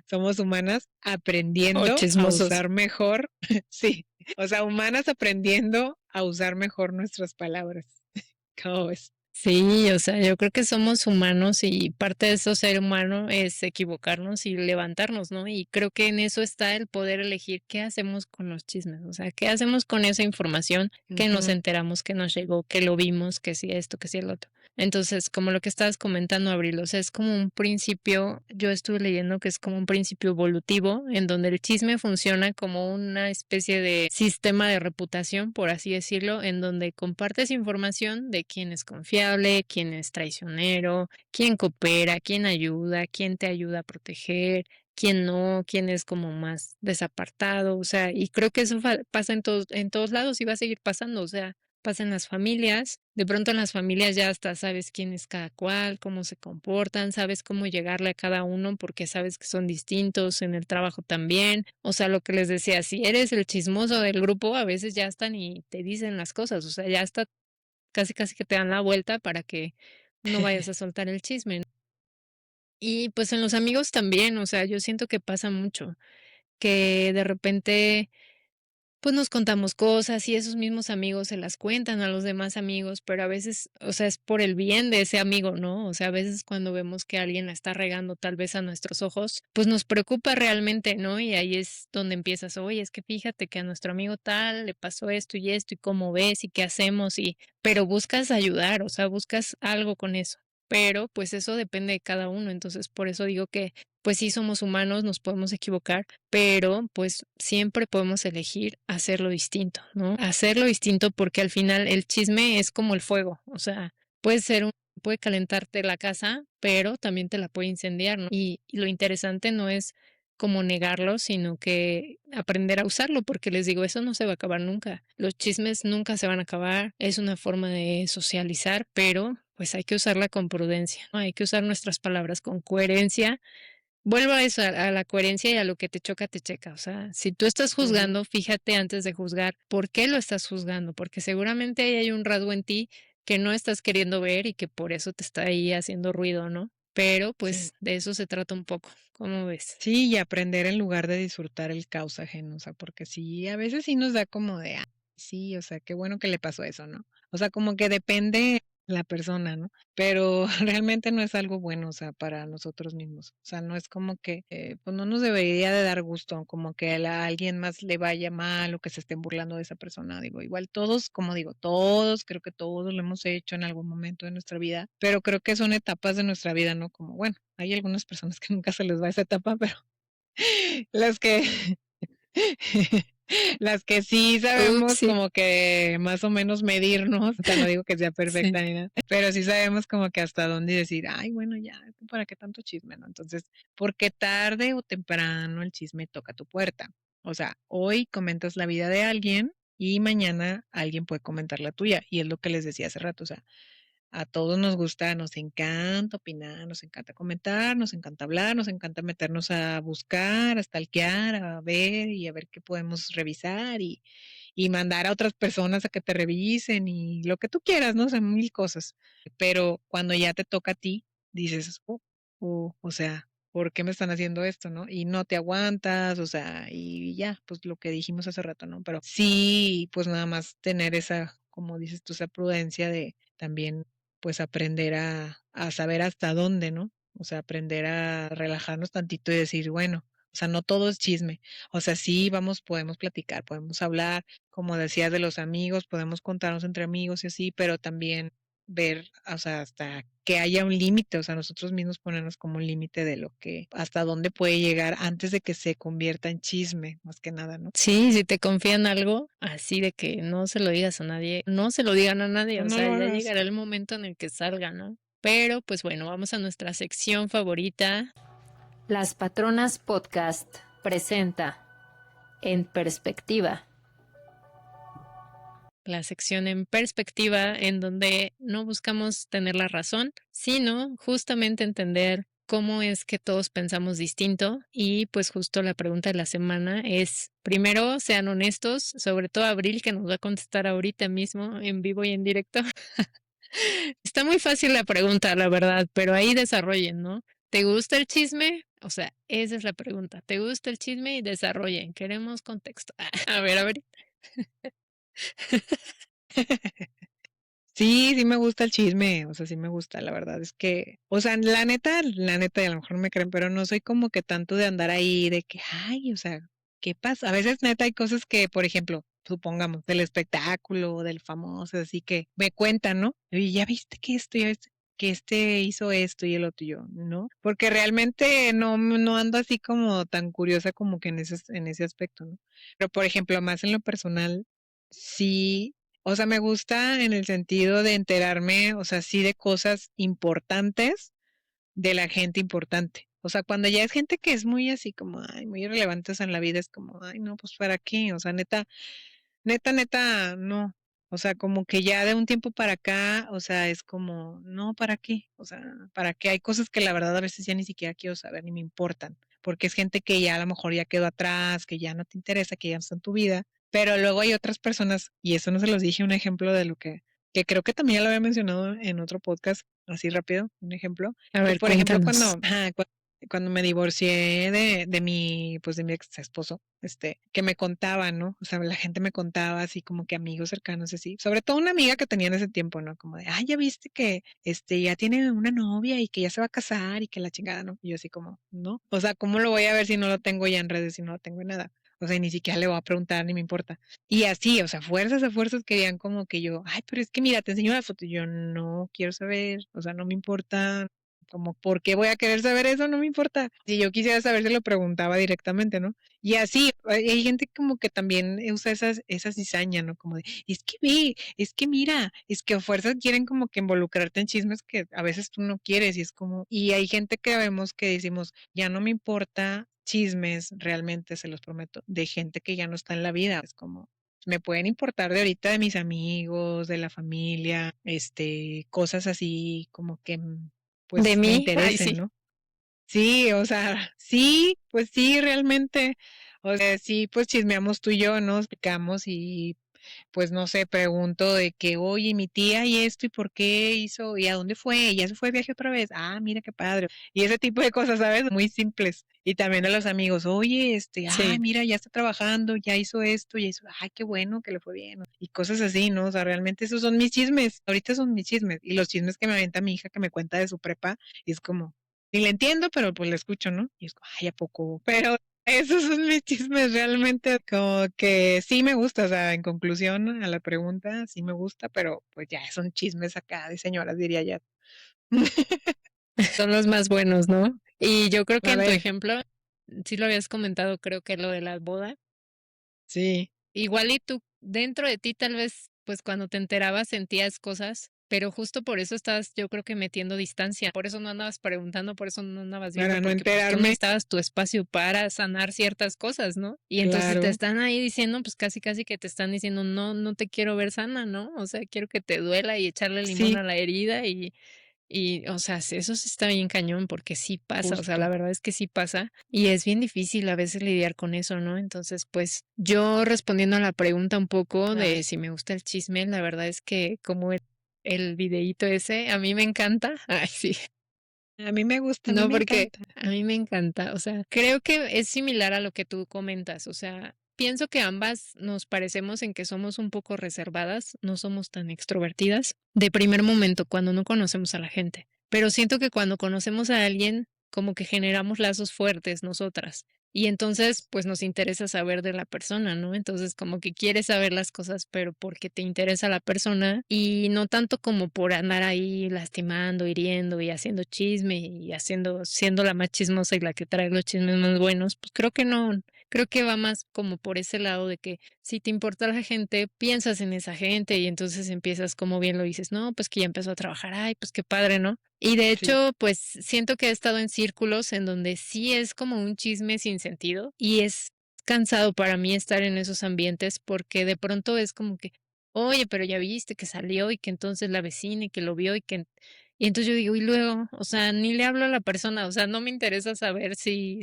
somos humanas O aprendiendo a chismosos. usar mejor, sí, o sea, humanas aprendiendo a usar mejor nuestras palabras. ¿Cómo ves? Sí, o sea, yo creo que somos humanos y parte de eso ser humano es equivocarnos y levantarnos, ¿no? Y creo que en eso está el poder elegir qué hacemos con los chismes, o sea, qué hacemos con esa información que nos Ujú, enteramos, que nos llegó, que lo vimos, que sí esto, que sí el otro. Entonces, como lo que estabas comentando, Abril, o sea, es como un principio, yo estuve leyendo que es como un principio evolutivo, en donde el chisme funciona como una especie de sistema de reputación, por así decirlo, en donde compartes información de quién es confiable, quién es traicionero, quién coopera, quién ayuda, quién te ayuda a proteger, quién no, quién es como más desapartado, o sea, y creo que eso pasa en todos lados y va a seguir pasando, o sea, pasa en las familias, de pronto en las familias ya hasta sabes quién es cada cual, cómo se comportan, sabes cómo llegarle a cada uno porque sabes que son distintos, en el trabajo también, o sea, lo que les decía, si eres el chismoso del grupo, a veces ya están y te dicen las cosas, o sea, ya hasta casi casi que te dan la vuelta para que no vayas a soltar el chisme. Y pues en los amigos también, o sea, yo siento que pasa mucho, que de repente pues nos contamos cosas y esos mismos amigos se las cuentan a los demás amigos, pero a veces, o sea, es por el bien de ese amigo, ¿no? O sea, a veces cuando vemos que alguien la está regando tal vez a nuestros ojos, pues nos preocupa realmente, ¿no? Y ahí es donde empiezas, oye, es que fíjate que a nuestro amigo tal le pasó esto y cómo ves y qué hacemos y, pero buscas ayudar, o sea, buscas algo con eso. Pero pues eso depende de cada uno, entonces por eso digo que pues sí somos humanos, nos podemos equivocar, pero pues siempre podemos elegir hacerlo distinto, ¿no? Hacerlo distinto porque al final el chisme es como el fuego, o sea, puede ser puede calentarte la casa, pero también te la puede incendiar, ¿no? Y lo interesante no es como negarlo, sino que aprender a usarlo, porque les digo, eso no se va a acabar nunca. Los chismes nunca se van a acabar, es una forma de socializar, pero pues hay que usarla con prudencia, ¿no? Hay que usar nuestras palabras con coherencia. Vuelvo a eso, a la coherencia y a lo que te choca, te checa. O sea, si tú estás ujú. juzgando, fíjate antes de juzgar, ¿por qué lo estás juzgando? Porque seguramente ahí hay un rasgo en ti que no estás queriendo ver y que por eso te está ahí haciendo ruido, ¿no? Pero Sí. pues de eso se trata un poco. ¿Cómo ves? Sí, y aprender en lugar de disfrutar el caos ajeno, o sea, porque sí, a veces sí nos da como de, sí, o sea, qué bueno que le pasó eso, ¿no? O sea, como que depende la persona, ¿no? Pero realmente no es algo bueno, o sea, para nosotros mismos. O sea, no es como que, pues no nos debería de dar gusto, como que a alguien más le vaya mal o que se estén burlando de esa persona. Digo, igual todos, como digo, todos, creo que todos lo hemos hecho en algún momento de nuestra vida, pero creo que son etapas de nuestra vida, ¿no? Como, bueno, hay algunas personas que nunca se les va esa etapa, pero las que las que sí sabemos Upsi. como que más o menos medirnos, o sea, no digo que sea Sí. perfecta ni nada, pero sí sabemos como que hasta dónde decir, ay, bueno, ya, ¿para qué tanto chisme, no? Entonces, porque tarde o temprano el chisme toca tu puerta. O sea, hoy comentas la vida de alguien y mañana alguien puede comentar la tuya, y es lo que les decía hace rato, o sea, a todos nos gusta, nos encanta opinar, nos encanta comentar, nos encanta hablar, nos encanta meternos a buscar, a stalkear, a ver y a ver qué podemos revisar y mandar a otras personas a que te revisen y lo que tú quieras, ¿no? O sea, mil cosas. Pero cuando ya te toca a ti, dices, o sea, ¿por qué me están haciendo esto, no? Y no te aguantas, o sea, y ya, pues lo que dijimos hace rato, ¿no? Pero sí, pues nada más tener esa, como dices tú, esa prudencia de también pues aprender a saber hasta dónde, ¿no? O sea, aprender a relajarnos tantito y decir, bueno, o sea, no todo es chisme. O sea, sí, vamos, podemos platicar, podemos hablar, como decías de los amigos, podemos contarnos entre amigos y así, pero también ver, o sea, hasta que haya un límite, o sea, nosotros mismos ponernos como un límite de lo que, hasta dónde puede llegar antes de que se convierta en chisme, más que nada, ¿no? Sí, si te confían algo, así de que no se lo digas a nadie, no se lo digan a nadie, Pues o no sea, lo ya hagas. llegará el momento en el que salga, ¿no? Pero pues bueno, vamos a nuestra sección favorita. Las Patronas Podcast presenta En Perspectiva. La sección en perspectiva en donde no buscamos tener la razón, sino justamente entender cómo es que todos pensamos distinto y pues justo la pregunta de la semana es, primero, sean honestos, sobre todo Abril, que nos va a contestar ahorita mismo en vivo y en directo. Está muy fácil la pregunta, la verdad, pero ahí desarrollen, ¿no? ¿Te gusta el chisme? O sea, esa es la pregunta. ¿Te gusta el chisme? Y desarrollen. Queremos contexto. A ver. Sí, sí me gusta el chisme, o sea, sí me gusta, la verdad es que, o sea, la neta, y a lo mejor no me creen, pero no soy como que tanto de andar ahí, de que, ay, o sea, ¿qué pasa? A veces, neta, hay cosas que, por ejemplo, supongamos, del espectáculo, del famoso, así que me cuentan, ¿no? Y ya viste que esto, ya viste que este hizo esto y el otro, y yo, ¿no? Porque realmente no ando así como tan curiosa como que en ese aspecto, ¿no? Pero, por ejemplo, más en lo personal, sí, o sea, me gusta en el sentido de enterarme, o sea, sí de cosas importantes de la gente importante. O sea, cuando ya es gente que es muy así como, ay, muy irrelevantes en la vida, es como, ay, no, pues ¿para qué? O sea, neta, no. O sea, como que ya de un tiempo para acá, o sea, es como, no, ¿para qué? O sea, ¿para qué? Hay cosas que la verdad a veces ya ni siquiera quiero saber ni me importan, porque es gente que ya a lo mejor ya quedó atrás, que ya no te interesa, que ya no está en tu vida, pero luego hay otras personas, y eso no se los dije, un ejemplo de lo que creo que también ya lo había mencionado en otro podcast, así rápido, un ejemplo, A que ver, por ejemplo cuéntanos. cuando me divorcié pues de mi ex esposo, que me contaban, ¿no? O sea, la gente me contaba así como que amigos cercanos así, sobre todo una amiga que tenía en ese tiempo, ¿no? Como de, ay, ya viste que, ya tiene una novia y que ya se va a casar y que la chingada, ¿no? Y yo así como, ¿no? O sea, ¿cómo lo voy a ver si no lo tengo ya en redes, si no lo tengo en nada? O sea, ni siquiera le voy a preguntar, ni me importa. Y así, o sea, fuerzas a fuerzas querían como que yo, ay, pero es que mira, te enseño la foto. Y yo no quiero saber, o sea, no me importa, como, ¿por qué voy a querer saber eso? No me importa. Si yo quisiera saber, se lo preguntaba directamente, ¿no? Y así, hay gente como que también usa esas cizañas, ¿no? Como de, es que ve, es que mira, es que a fuerzas quieren como que involucrarte en chismes que a veces tú no quieres y es como, y hay gente que vemos que decimos, ya no me importa chismes, realmente, se los prometo, de gente que ya no está en la vida. Es como, me pueden importar de ahorita de mis amigos, de la familia, cosas así como que ¿De pues me mí? Ay, interesen, sí. ¿no? Sí, o sea, sí, pues sí, realmente, o sea, sí, pues chismeamos tú y yo, ¿no? Explicamos y pues no sé, pregunto de que, oye, mi tía y esto, y por qué hizo, y a dónde fue, ya se fue de viaje otra vez, ah, mira qué padre, y ese tipo de cosas, ¿sabes? Muy simples. Y también a los amigos, oye, ay, Sí. mira, ya está trabajando, ya hizo esto, ya hizo, ay, qué bueno que le fue bien, ¿no? Y cosas así, ¿no? O sea, realmente esos son mis chismes, ahorita son mis chismes, y los chismes que me aventa mi hija que me cuenta de su prepa, y es como, ni le entiendo, pero pues le escucho, ¿no? Y es como, ay, ¿a poco? Pero esos son mis chismes, realmente como que sí me gusta, o sea, en conclusión a la pregunta, sí me gusta, pero pues ya son chismes acá de señoras, diría ya. Son los más buenos, ¿no? Y yo creo que A en tu ver, ejemplo, sí lo habías comentado, creo que lo de la boda. sí, Igual y tú dentro de ti tal vez, pues cuando te enterabas sentías cosas, pero justo por eso estabas, yo creo que metiendo distancia. Por eso no andabas preguntando, por eso no andabas viendo, para no porque pues tú enterarme, necesitabas tu espacio para sanar ciertas cosas, ¿no? Y entonces te claro, están ahí diciendo, pues casi casi que te están diciendo, no, no te quiero ver sana, ¿no? O sea, quiero que te duela y echarle limón sí, a la herida y, o sea, eso sí está bien cañón porque sí pasa, o sea, la justo, verdad es que sí pasa y es bien difícil a veces lidiar con eso, ¿no? Entonces, pues yo respondiendo a la pregunta un poco ay, de si me gusta el chisme, la verdad es que como el videíto ese, a mí me encanta. Ay, sí. a mí me gusta, a mí No, me porque encanta, a mí me encanta, o sea, creo que es similar a lo que tú comentas, o sea, pienso que ambas nos parecemos en que somos un poco reservadas, no somos tan extrovertidas de primer momento cuando no conocemos a la gente, pero siento que cuando conocemos a alguien, como que generamos lazos fuertes nosotras. Y entonces, pues nos interesa saber de la persona, ¿no? Entonces, como que quieres saber las cosas, pero porque te interesa la persona y no tanto como por andar ahí lastimando, hiriendo y haciendo chisme y siendo la más chismosa y la que trae los chismes más buenos, pues creo que no, creo que va más como por ese lado de que si te importa la gente, piensas en esa gente y entonces empiezas, como bien lo dices, no, pues que ya empezó a trabajar, ay, pues qué padre, ¿no? Y de sí, hecho, pues siento que he estado en círculos en donde sí es como un chisme sin sentido y es cansado para mí estar en esos ambientes porque de pronto es como que, oye, pero ya viste que salió y que entonces la vecina y que lo vio y que Y entonces yo digo, y luego, o sea, ni le hablo a la persona, o sea, no me interesa saber si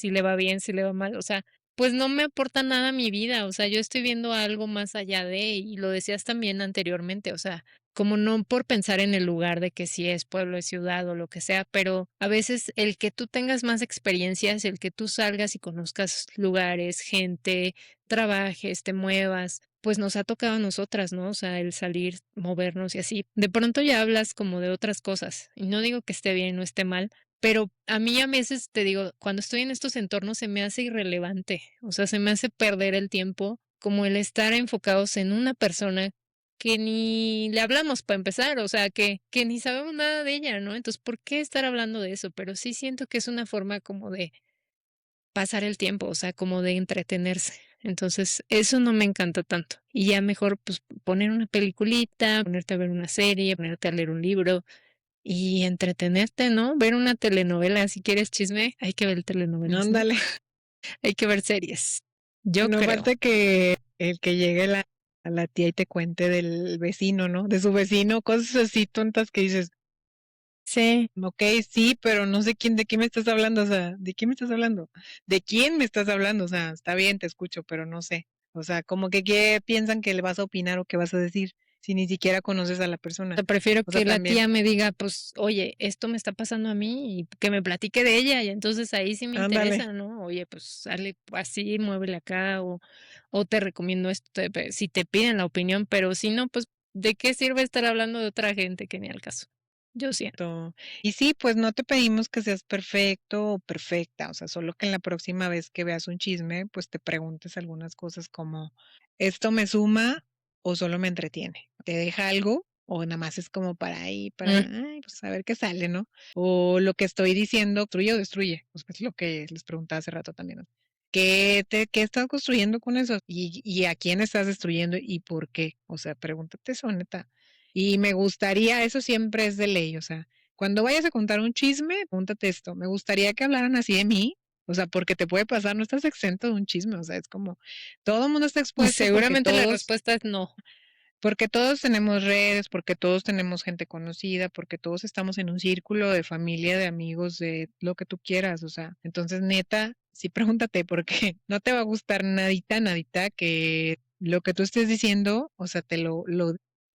le va bien, si le va mal, o sea, pues no me aporta nada a mi vida, o sea, yo estoy viendo algo más allá de, y lo decías también anteriormente, o sea, como no por pensar en el lugar de que si es pueblo, es ciudad o lo que sea, pero a veces el que tú tengas más experiencias, el que tú salgas y conozcas lugares, gente, trabajes, te muevas, pues nos ha tocado a nosotras, ¿no? O sea, el salir, movernos y así. De pronto ya hablas como de otras cosas, y no digo que esté bien o esté mal, pero a mí a veces, te digo, cuando estoy en estos entornos se me hace irrelevante, o sea, se me hace perder el tiempo, como el estar enfocados en una persona que ni le hablamos para empezar, o sea, que ni sabemos nada de ella, ¿no? Entonces, ¿por qué estar hablando de eso? Pero sí siento que es una forma como de pasar el tiempo, o sea, como de entretenerse. Entonces, eso no me encanta tanto. Y ya mejor, pues, poner una peliculita, ponerte a ver una serie, ponerte a leer un libro y entretenerte, ¿no? Ver una telenovela, si quieres chisme, hay que ver telenovelas, ¿no? Ándale. Hay que ver series. Yo No creo. falta que el que llegue a la tía y te cuente del vecino, ¿no? De su vecino, cosas así tontas que dices, Sí, ok, sí, pero no sé quién, de quién me estás hablando, o sea, ¿de quién me estás hablando? ¿De quién me estás hablando? O sea, está bien, te escucho, pero no sé. O sea, como que qué piensan que le vas a opinar o qué vas a decir si ni siquiera conoces a la persona. sea, prefiero O sea, que la también, tía me diga, pues, oye, esto me está pasando a mí y que me platique de ella y entonces ahí sí me ándale. interesa, ¿no? Oye, pues sale así, muévele acá o te recomiendo esto, si te piden la opinión, pero si no, pues, ¿de qué sirve estar hablando de otra gente que ni al caso? Yo siento. Y sí, pues no te pedimos que seas perfecto o perfecta, o sea, solo que en la próxima vez que veas un chisme, pues te preguntes algunas cosas como, ¿esto me suma o solo me entretiene? ¿Te deja algo? O nada más es como para ahí, Mm, ay, pues a ver qué sale, ¿no? O lo que estoy diciendo, ¿construye o destruye? Pues es lo que les preguntaba hace rato también, ¿no? ¿Qué estás construyendo con eso? Y a quién estás destruyendo y por qué? O sea, pregúntate eso, neta. Y me gustaría, eso siempre es de ley, o sea, cuando vayas a contar un chisme, pregúntate esto, me gustaría que hablaran así de mí, o sea, porque te puede pasar, no estás exento de un chisme, o sea, es como, todo el mundo está expuesto seguramente la respuesta es no. porque todos tenemos redes, porque todos tenemos gente conocida, porque todos estamos en un círculo de familia, de amigos, de lo que tú quieras, o sea, entonces neta, sí pregúntate, porque no te va a gustar nadita, nadita que lo que tú estés diciendo, o sea,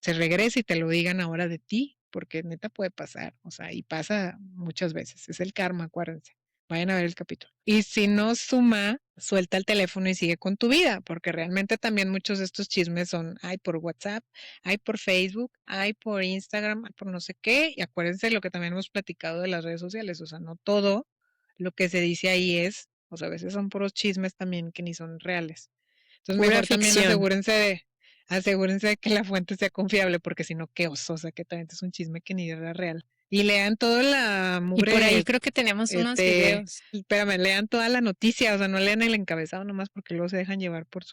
se regrese y te lo digan ahora de ti, porque neta puede pasar, o sea, y pasa muchas veces, es el karma, acuérdense. Vayan a ver el capítulo. Y si no suma, suelta el teléfono y sigue con tu vida, porque realmente también muchos de estos chismes son, hay por WhatsApp, hay por Facebook, hay por Instagram, hay por no sé qué, y acuérdense de lo que también hemos platicado de las redes sociales, o sea, no todo lo que se dice ahí es, o sea, a veces son puros chismes también que ni son reales. Entonces Pura mejor también ficción. asegúrense de que la fuente sea confiable, porque si no, qué oso, o sea, que también es un chisme que ni era real. Y lean toda la Y por ahí mugre creo que teníamos unos este, videos. espérame, lean toda la noticia, o sea, no lean el encabezado nomás porque luego se dejan llevar por,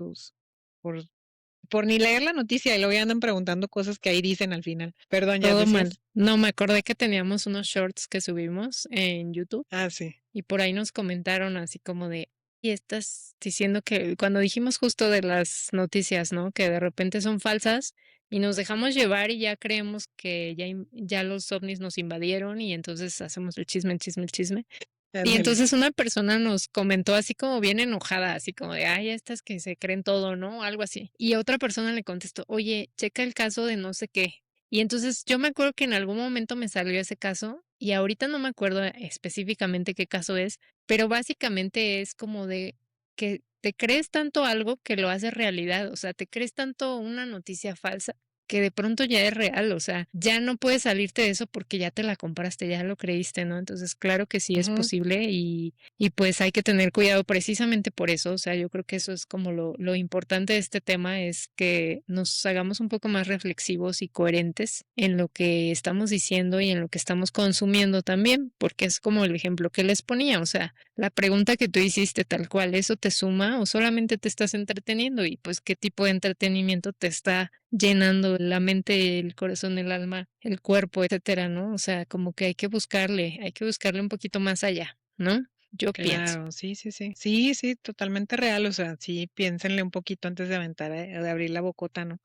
por ni leer la noticia y luego ya andan preguntando cosas que ahí dicen al final. Perdón, ¿ya Todo mal. decías? No, me acordé que teníamos unos shorts que subimos en YouTube Ah, sí, y por ahí nos comentaron así como de, y estás diciendo que cuando dijimos justo de las noticias, ¿no? Que de repente son falsas y nos dejamos llevar y ya creemos que ya los ovnis nos invadieron y entonces hacemos el chisme, el chisme, el chisme. Y ándale. entonces una persona nos comentó así como bien enojada, así como de, ay, estas que se creen todo, ¿no? Algo así. Y otra persona le contestó, oye, checa el caso de no sé qué. Y entonces yo me acuerdo que en algún momento me salió ese caso y ahorita no me acuerdo específicamente qué caso es, pero básicamente es como de que te crees tanto algo que lo haces realidad, o sea, te crees tanto una noticia falsa que de pronto ya es real, o sea, ya no puedes salirte de eso porque ya te la compraste, ya lo creíste, ¿no? Entonces, claro que sí es Ujú. posible y pues hay que tener cuidado precisamente por eso, o sea, yo creo que eso es como lo importante de este tema, es que nos hagamos un poco más reflexivos y coherentes en lo que estamos diciendo y en lo que estamos consumiendo también, porque es como el ejemplo que les ponía, o sea, la pregunta que tú hiciste tal cual, ¿eso te suma o solamente te estás entreteniendo? Y pues, ¿qué tipo de entretenimiento te está llenando la mente, el corazón, el alma, el cuerpo, etcétera, ¿no? O sea, como que hay que buscarle un poquito más allá, ¿no? Yo pienso. Claro, sí, sí, sí. Sí, sí, totalmente real, o sea, sí, piénsenle un poquito antes de aventar, de abrir la bocota, ¿no?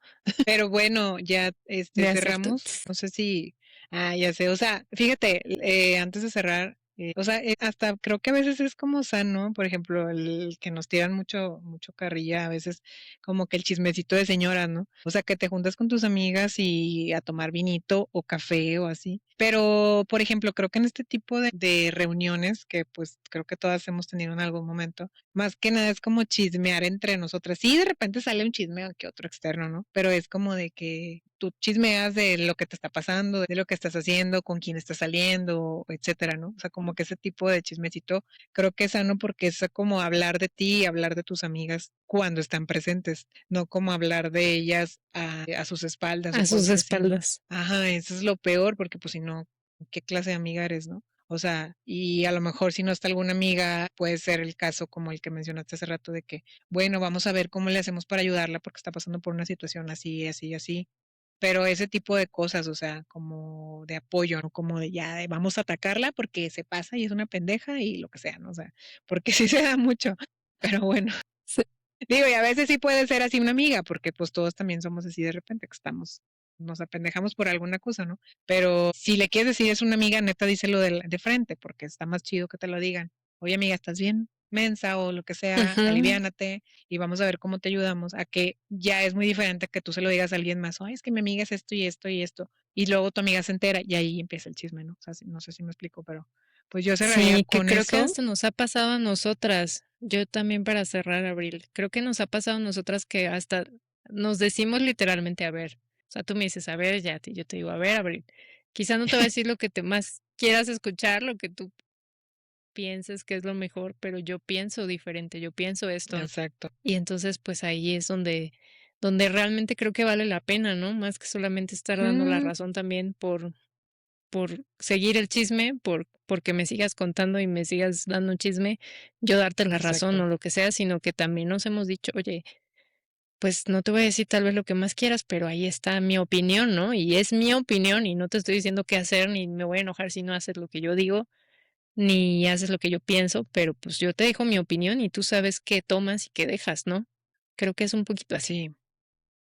Pero bueno, ya De hacer cerramos. tuts. No sé si Ya sé, o sea, fíjate, antes de cerrar, o sea, hasta creo que a veces es como sano, por ejemplo, el que nos tiran mucho carrilla, a veces como que el chismecito de señoras, ¿no? O sea, que te juntas con tus amigas y a tomar vinito o café o así. Pero, por ejemplo, creo que en este tipo de reuniones, que pues creo que todas hemos tenido en algún momento, más que nada es como chismear entre nosotras. Sí, de repente sale un chisme que otro externo, ¿no? Pero es como de que tú chismeas de lo que te está pasando, de lo que estás haciendo, con quién estás saliendo, etcétera, ¿no? O sea, como que ese tipo de chismecito creo que es sano porque es como hablar de ti, hablar de tus amigas cuando están presentes, no como hablar de ellas a sus espaldas o a sus cosas así, ¿no? espaldas. Ajá, eso es lo peor porque pues si no, ¿qué clase de amiga eres, no? O sea, y a lo mejor si no está alguna amiga, puede ser el caso como el que mencionaste hace rato de que, bueno, vamos a ver cómo le hacemos para ayudarla porque está pasando por una situación así, así, así. Pero ese tipo de cosas, o sea, como de apoyo, no como de ya, vamos a atacarla porque se pasa y es una pendeja y lo que sea, ¿no? O sea, porque sí se da mucho. Pero bueno, Sí. digo, y a veces sí puede ser así una amiga, porque pues todos también somos así de repente, que estamos, nos apendejamos por alguna cosa, ¿no? Pero si le quieres decir es una amiga, neta, díselo de frente, porque está más chido que te lo digan. Oye, amiga, ¿estás bien? Mensa o lo que sea, Ujú. aliviánate y vamos a ver cómo te ayudamos. A que ya es muy diferente que tú se lo digas a alguien más. Ay, es que mi amiga es esto y esto y esto. Y luego tu amiga se entera y ahí empieza el chisme, ¿no? O sea, no sé si me explico, pero pues yo cerraría Sí, que con creo que eso. hasta nos ha pasado a nosotras. Yo también para cerrar, Abril, creo que nos ha pasado a nosotras que hasta nos decimos literalmente, a ver, o sea, tú me dices, a ver, ya, yo te digo, a ver, Abril, quizá no te voy a decir lo que te más quieras escuchar, lo que tú pienses que es lo mejor, pero yo pienso diferente, yo pienso esto. Exacto. Y entonces, pues ahí es donde realmente creo que vale la pena, ¿no? Más que solamente estar dando la Mm, razón también por seguir el chisme, porque me sigas contando y me sigas dando un chisme, yo darte la razón exacto. o lo que sea, sino que también nos hemos dicho: "Oye, pues no te voy a decir tal vez lo que más quieras, pero ahí está mi opinión, ¿no? Y es mi opinión y no te estoy diciendo qué hacer, ni me voy a enojar si no haces lo que yo digo, ni haces lo que yo pienso, pero pues yo te dejo mi opinión y tú sabes qué tomas y qué dejas, ¿no?". Creo que es un poquito así. Sí.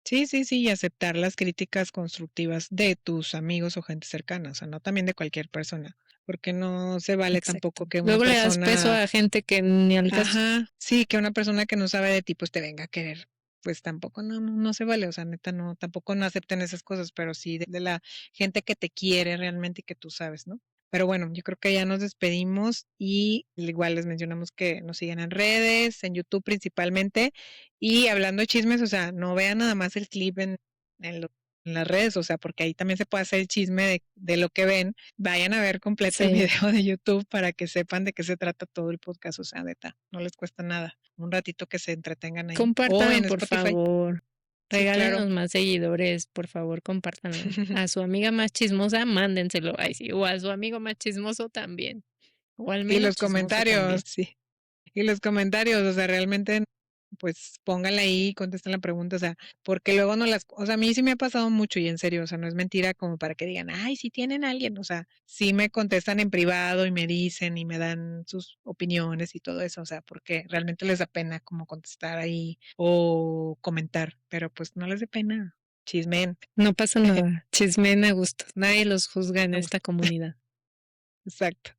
Sí, sí, sí, y aceptar las críticas constructivas de tus amigos o gente cercana, o sea, no también de cualquier persona, porque no se vale Exacto. tampoco que una Luego le das peso persona, a gente que ni al caso. ajá, sí, que una persona que no sabe de ti, pues te venga a querer, pues tampoco no se vale, o sea, neta, no, tampoco no acepten esas cosas, pero sí de la gente que te quiere realmente y que tú sabes, ¿no? Pero bueno, yo creo que ya nos despedimos y igual les mencionamos que nos sigan en redes, en YouTube principalmente, y hablando de chismes, o sea, no vean nada más el clip en, lo- en las redes, o sea, porque ahí también se puede hacer el chisme de lo que ven. Vayan a ver completo el Sí. video de YouTube para que sepan de qué se trata todo el podcast, o sea, neta, no les cuesta nada. Un ratito que se entretengan ahí. O Compártanlo, en por Spotify. favor. Sí, claro. Regálenos más seguidores, por favor, compártanlo. A su amiga más chismosa, mándenselo. Ay, sí, o a su amigo más chismoso también, o al Y menos los chismoso comentarios, también. sí. Y los comentarios, o sea, realmente, pues pónganle ahí, contesten la pregunta, o sea, porque luego no las, o sea, a mí sí me ha pasado mucho y en serio, o sea, no es mentira como para que digan, ay, sí tienen a alguien, o sea, sí me contestan en privado y me dicen y me dan sus opiniones y todo eso, o sea, porque realmente les da pena como contestar ahí o comentar, pero pues no les dé pena, chismen, No pasa nada, chismen a gusto. Nadie los juzga en me esta gusta. comunidad. Exacto.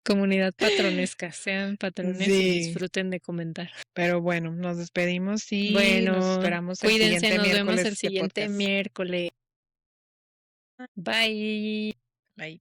Comunidad patronesca, sean patrones y Sí, disfruten de comentar. pero bueno, nos despedimos y nos Bueno, esperamos el cuídense, siguiente nos vemos el miércoles de siguiente podcast. miércoles. Bye. Bye.